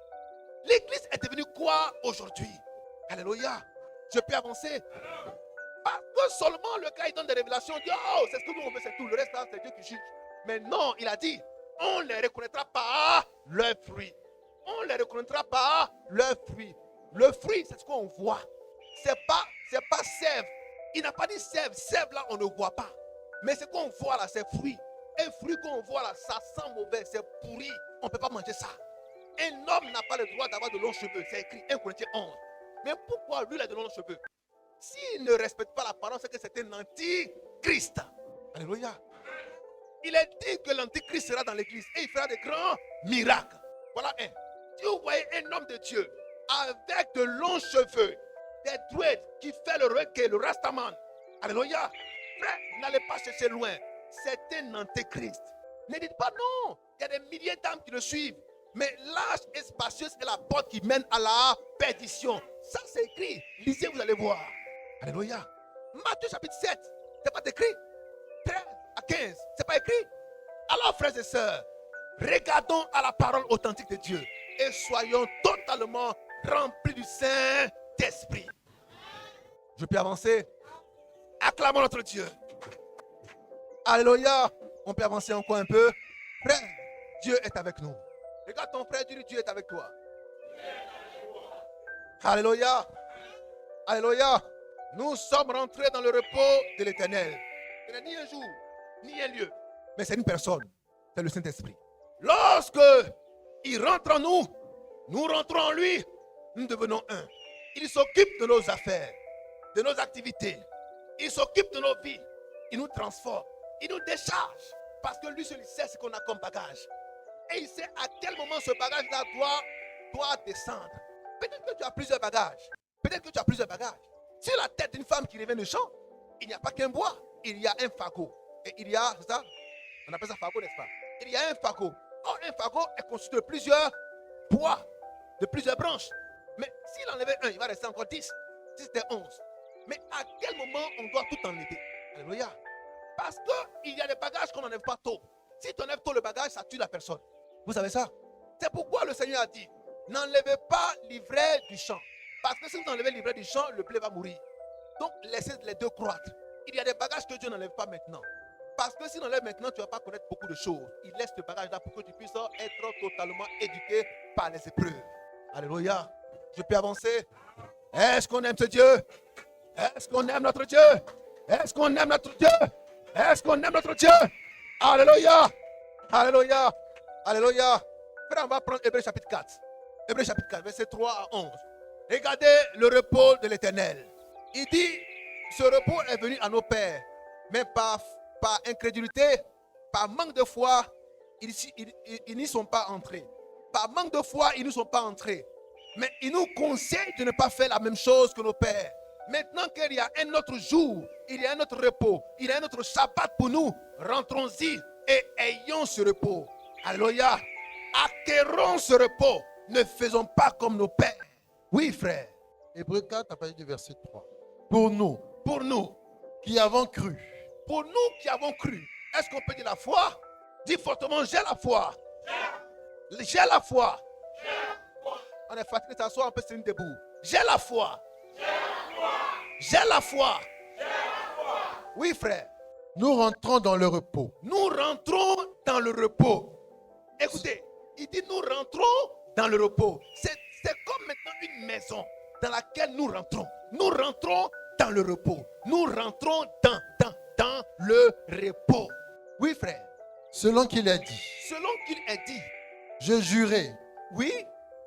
L'église est devenue quoi aujourd'hui? Alléluia. Je peux avancer. Parce que seulement le gars il donne des révélations, il dit oh c'est ce que nous on veut, c'est tout. Le reste là c'est Dieu qui juge. Mais non, il a dit on ne les reconnaîtra pas leurs fruits. On ne les reconnaîtra pas leurs fruits. Le fruit c'est ce qu'on voit. C'est pas sève. Il n'a pas dit sève. Sève là on ne voit pas. Mais ce qu'on voit là c'est fruit. Un fruit qu'on voit là ça sent mauvais, c'est pourri. On ne peut pas manger ça. Un homme n'a pas le droit d'avoir de longs cheveux. C'est écrit 1 Corinthiens 11. Mais pourquoi lui il a de longs cheveux? S'il ne respecte pas la parole, c'est que c'est un antichrist. Alléluia. Il est dit que l'antichrist sera dans l'église et il fera des grands miracles. Voilà un. Si vous voyez un homme de Dieu avec de longs cheveux, des dreads qui fait le requin, le rastaman. Alléluia. Frère, n'allez pas chercher loin. C'est un antéchrist. Ne dites pas non. Il y a des milliers d'âmes qui le suivent. Mais large et spacieuse est la porte qui mène à la perdition. Ça, c'est écrit. Lisez, vous allez voir. Alléluia. Matthieu chapitre 7. C'est pas écrit. 13 à 15. C'est pas écrit. Alors, frères et sœurs, regardons à la parole authentique de Dieu et soyons totalement remplis du Saint-Esprit. Je peux avancer? Acclamons notre Dieu. Alléluia. On peut avancer encore un peu. Frère, Dieu est avec nous. Regarde ton frère, dis-lui, Dieu est avec toi. Alléluia. Alléluia. Nous sommes rentrés dans le repos de l'Éternel. Ce n'est ni un jour, ni un lieu, mais c'est une personne. C'est le Saint-Esprit. Lorsque il rentre en nous, nous rentrons en lui, nous devenons un. Il s'occupe de nos affaires, de nos activités. Il s'occupe de nos vies. Il nous transforme. Il nous décharge. Parce que lui seul il sait ce qu'on a comme bagage. Et il sait à quel moment ce bagage-là doit descendre. Peut-être que tu as plusieurs bagages. Peut-être que tu as plusieurs bagages. Sur la tête d'une femme qui revient de champ, il n'y a pas qu'un bois. Il y a un fagot. Et il y a, c'est ça? On appelle ça fagot, n'est-ce pas? Il y a un fagot. Or, un fagot est constitué de plusieurs bois, de plusieurs branches. Mais s'il enlevait un, il va rester encore 10. Si c'était 11. Mais à quel moment on doit tout enlever? Alléluia. Parce qu'il y a des bagages qu'on n'enlève pas tôt. Si tu enlèves tôt le bagage, ça tue la personne. Vous savez ça? C'est pourquoi le Seigneur a dit, n'enlevez pas l'ivraie du champ. Parce que si vous enlevez l'ivraie du champ, le blé va mourir. Donc laissez les deux croître. Il y a des bagages que Dieu n'enlève pas maintenant. Parce que si on enlève maintenant, tu ne vas pas connaître beaucoup de choses. Il laisse ce bagage-là pour que tu puisses être totalement éduqué par les épreuves. Alléluia. Je peux avancer? Est-ce qu'on aime ce Dieu? Est-ce qu'on aime notre Dieu? Est-ce qu'on aime notre Dieu? Est-ce qu'on aime notre Dieu? Alléluia. Alléluia. Alléluia. Frère, on va prendre Hébreux chapitre 4. Hébreux chapitre 4, verset 3 à 11. Regardez le repos de l'Éternel. Il dit, ce repos est venu à nos pères, mais par incrédulité, par manque de foi, ils n'y sont pas entrés. Par manque de foi, ils ne sont pas entrés. Mais il nous conseille de ne pas faire la même chose que nos pères. Maintenant qu'il y a un autre jour, il y a un autre repos, il y a un autre sabbat pour nous, rentrons-y et ayons ce repos. Alléluia. Acquérons ce repos. Ne faisons pas comme nos pères. Oui, frère. Hébreux 4, à partir du verset 3. Pour nous qui avons cru. Pour nous qui avons cru. Est-ce qu'on peut dire la foi? Dis fortement, j'ai la foi. J'ai la foi. On est fatigué de s'asseoir, on peut se tenir debout. J'ai la foi. J'ai la foi. Oui, frère. Nous rentrons dans le repos. Nous rentrons dans le repos. Écoutez, il dit nous rentrons dans le repos. C'est comme maintenant une maison dans laquelle nous rentrons. Nous rentrons dans le repos. Nous rentrons dans le repos. Oui, frère. Selon qu'il est dit, Selon qu'il est dit, je jurai oui,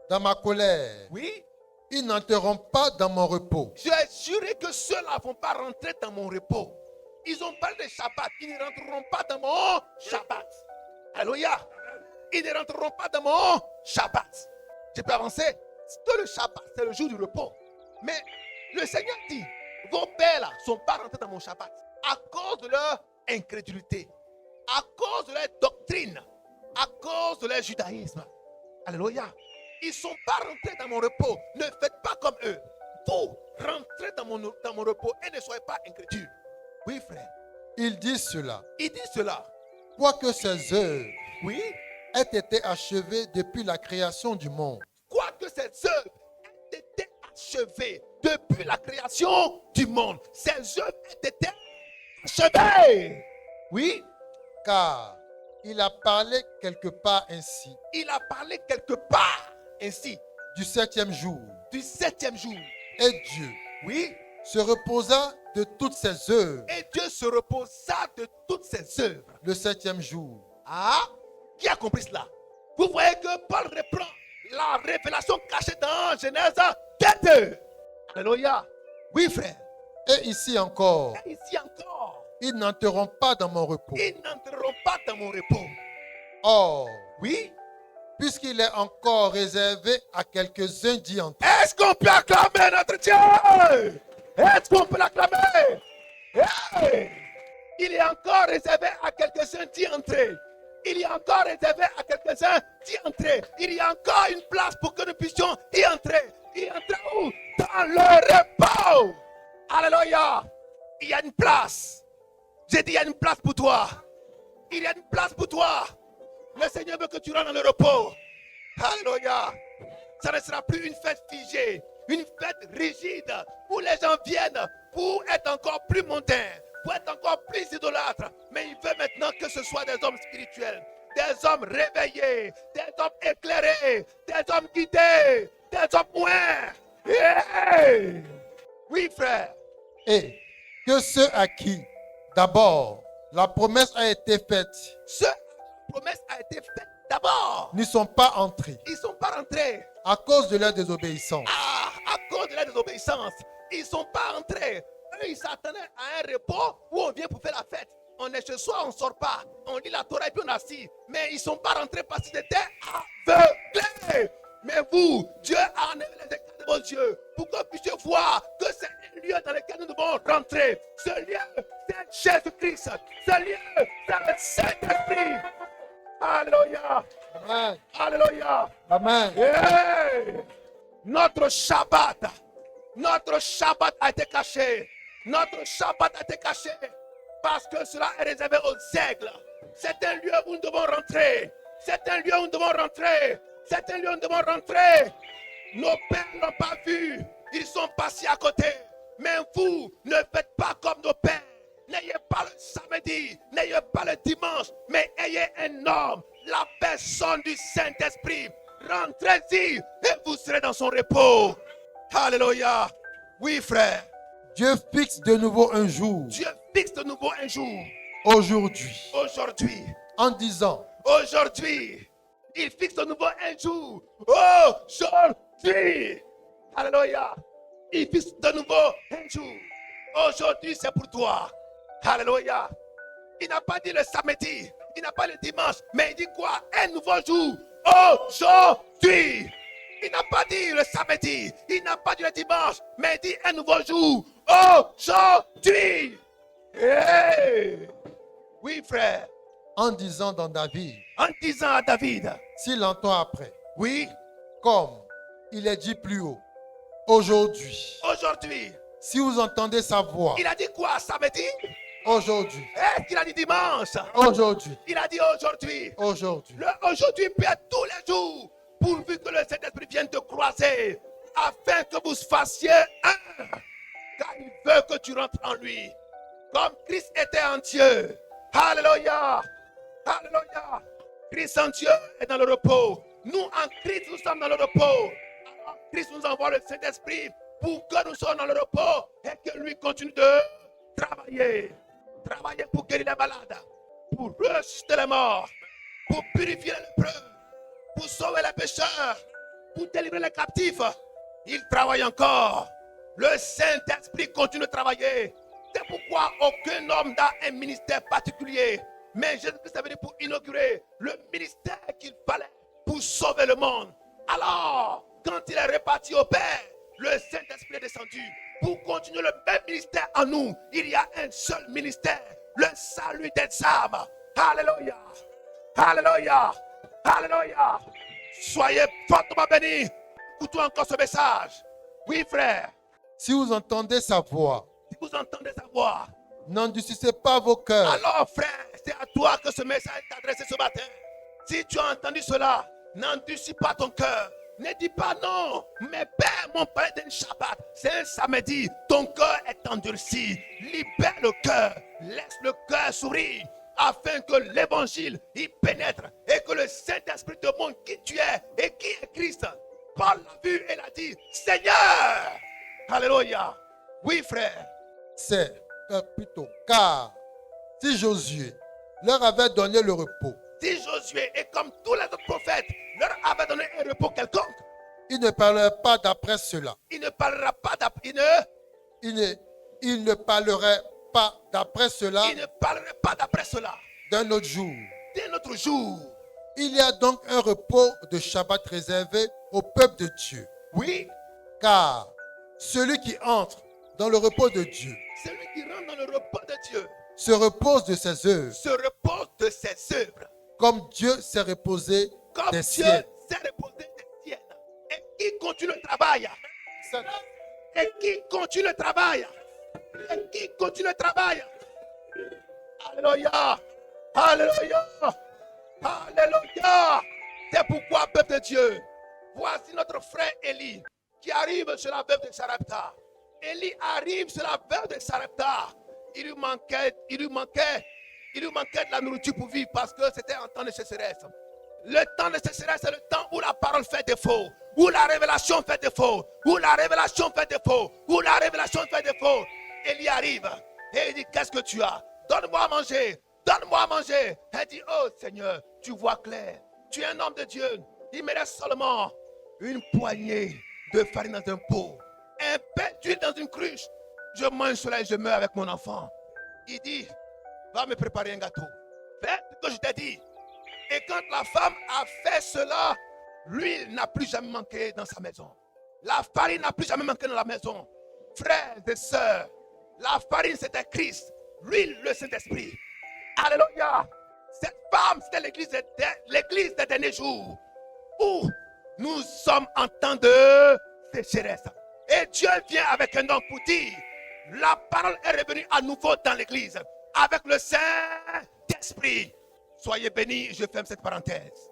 dans ma colère, oui, ils n'entreront pas dans mon repos. je ai juré que ceux-là ne vont pas rentrer dans mon repos. Ils ont parlé de Shabbat. Ils ne rentreront pas dans mon Shabbat. Alléluia. Ils ne rentreront pas dans mon Shabbat. Je peux avancer. Que le Shabbat, c'est le jour du repos. Mais le Seigneur dit, vos pères là ne sont pas rentrés dans mon Shabbat à cause de leur incrédulité, à cause de leur doctrine, à cause de leur judaïsme. Alléluia. Ils ne sont pas rentrés dans mon repos. Ne faites pas comme eux. Vous rentrez dans mon repos et ne soyez pas incrédules. Oui, frère. Il dit cela, Il dit cela. quoique ces œuvres Oui. aient été achevées depuis la création du monde. Quoique ces œuvres aient été achevées depuis la création du monde. Ces œuvres aient été achevées. Oui. Car il a parlé quelque part ainsi, Il a parlé quelque part ainsi du 7e jour. du 7e jour. Et Dieu Oui. se reposa de toutes ses œuvres Et Dieu se reposa de toutes ses œuvres. le 7e jour. Ah, qui a compris cela? Vous voyez que Paul reprend la révélation cachée dans Genèse 2. Alléluia. Oui, frère. Et ici encore, Et ici encore, ils n'entreront pas dans mon repos. ils n'entreront pas dans mon repos. Or, Oui. puisqu'il est encore réservé à quelques-uns d'y entrer. Est-ce qu'on peut acclamer notre Dieu? Est-ce qu'on peut l'acclamer? Hey! Il est encore réservé à quelques-uns d'y entrer. Il est encore réservé à quelques-uns d'y entrer. Il y a encore une place pour que nous puissions y entrer. Y entrer où? Dans le repos. Alléluia. Il y a une place. J'ai dit, il y a une place pour toi. Il y a une place pour toi. Le Seigneur veut que tu rentres dans le repos. Alléluia. Ça ne sera plus une fête figée, une fête rigide où les gens viennent pour être encore plus mondains, pour être encore plus idolâtres. Mais il veut maintenant que ce soit des hommes spirituels, des hommes réveillés, des hommes éclairés, des hommes guidés, des hommes moins. Yeah! Oui, frère. Et que ceux à qui, d'abord, la promesse a été faite, Cette promesse a été faite d'abord. n'y sont pas entrés Ils ne sont pas rentrés. à cause de leur désobéissance. Ah, à cause de la désobéissance, ils ne sont pas entrés. Eux, ils s'attendaient à un repos où on vient pour faire la fête. On est chez soi, on ne sort pas. On lit la Torah et puis on assis. Mais ils ne sont pas rentrés parce qu'ils étaient aveuglés. Mais vous, Dieu a enlevé les écrans de vos yeux pour que vous puissiez voir que c'est un lieu dans lequel nous devons rentrer. Ce lieu, c'est Jésus-Christ. Ce lieu, c'est le Saint-Esprit. Alléluia. Amen. Alléluia. Amen. Hey! Notre Shabbat a été caché. Notre Shabbat a été caché parce que cela est réservé aux aigles. C'est un lieu où nous devons rentrer. C'est un lieu où nous devons rentrer. C'est un lieu où nous devons rentrer. Nos pères n'ont pas vu. Ils sont passés à côté. Mais vous, ne faites pas comme nos pères. N'ayez pas le samedi, n'ayez pas le dimanche, mais ayez un homme, la personne du Saint-Esprit. Rentrez-y et vous serez dans son repos. Alléluia. Oui, frère. Dieu fixe de nouveau un jour, Dieu fixe de nouveau un jour. aujourd'hui, Aujourd'hui. en disant, Aujourd'hui. Il fixe de nouveau un jour. Aujourd'hui. Alléluia. Il fixe de nouveau un jour. Aujourd'hui, c'est pour toi. Alléluia. Il n'a pas dit le samedi. Il n'a pas le dimanche. Mais il dit quoi? Un nouveau jour. Aujourd'hui. Il n'a pas dit le samedi. Il n'a pas dit le dimanche. Mais il dit un nouveau jour. Aujourd'hui. Hey! Oui, frère. en disant dans David, En disant à David. s'il entend après, Oui. comme il est dit plus haut, aujourd'hui, Aujourd'hui. si vous entendez sa voix, Il a dit quoi samedi? aujourd'hui, Est-ce qu'il a dit dimanche? aujourd'hui, Il a dit aujourd'hui. aujourd'hui, Le aujourd'hui peut être tous les jours, pourvu que le Saint-Esprit vienne te croiser, afin que vous fassiez un. Car il veut que tu rentres en lui. Comme Christ était en Dieu. Alléluia. Alléluia. Christ en Dieu est dans le repos. Nous en Christ, nous sommes dans le repos. Alors Christ nous envoie le Saint-Esprit pour que nous soyons dans le repos et que lui continue de travailler. Travailler pour guérir les malades, pour ressusciter les morts, pour purifier les lépreux, pour sauver les pécheurs, pour délivrer les captifs. Il travaille encore. Le Saint-Esprit continue de travailler. C'est pourquoi aucun homme n'a un ministère particulier. Mais Jésus-Christ est venu pour inaugurer le ministère qu'il fallait pour sauver le monde. Alors, quand il est réparti au Père, le Saint-Esprit est descendu. Pour continuer le même ministère en nous, il y a un seul ministère, le salut des âmes. Alléluia. Alléluia. Alléluia. Soyez fortement bénis. Écoutons encore ce message. Oui, frère. Si vous entendez sa voix, Si vous entendez sa voix, n'endurcissez pas vos cœurs. alors frère, c'est à toi que ce message est adressé ce matin. Si tu as entendu cela, n'endurcis pas ton cœur. Ne dis pas non, mes pères m'ont parlé d'un Shabbat. C'est un samedi, ton cœur est endurci. Libère le cœur, laisse le cœur sourire, afin que l'évangile y pénètre et que le Saint-Esprit te montre qui tu es et qui est Christ. Paul l'a vu et l'a dit, Seigneur. Alléluia. Oui, frère. C'est plutôt car si Josué leur avait donné le repos, Si Josué est comme tous les autres prophètes, leur avait donné un repos quelconque, il ne parlerait pas d'après cela. il ne parlera pas d'après, Il ne parlerait pas d'après cela il ne parlerait pas d'après cela. d'un autre jour. D'un autre jour, Il y a donc un repos de Shabbat réservé au peuple de Dieu. oui, Car celui qui entre dans le repos de Dieu celui qui rentre dans le repos de Dieu se repose de ses œuvres, se repose de ses œuvres, comme Dieu s'est reposé comme des Dieu siennes. s'est reposé des siennes. Et qui continue le travail, et qui continue le travail, et qui continue le travail. Alléluia, alléluia, alléluia. C'est pourquoi, peuple de Dieu, voici notre frère Élie qui arrive sur la veuve de Sarepta. Élie arrive sur la veuve de Sarepta. Il lui manquait de la nourriture pour vivre parce que c'était un temps de sécheresse. Le temps de sécheresse, c'est le temps où la parole fait défaut, où la révélation fait défaut, où la révélation fait défaut, où la révélation fait défaut. Élie arrive et il dit, qu'est-ce que tu as? Donne-moi à manger, donne-moi à manger. Elle dit, oh Seigneur, tu vois clair, tu es un homme de Dieu. Il me reste seulement une poignée de farine dans un pot, un pain d'huile dans une cruche. Je mange cela et je meurs avec mon enfant. Il dit, va me préparer un gâteau. Fais ce que je t'ai dit. Et quand la femme a fait cela, l'huile n'a plus jamais manqué dans sa maison. La farine n'a plus jamais manqué dans la maison. Frères et sœurs, la farine c'était Christ, l'huile le Saint-Esprit. Alléluia. Cette femme c'était l'église des derniers jours où nous sommes en temps de sécheresse. Et Dieu vient avec un homme pour dire, la parole est revenue à nouveau dans l'église avec le Saint-Esprit. Soyez bénis, je ferme cette parenthèse.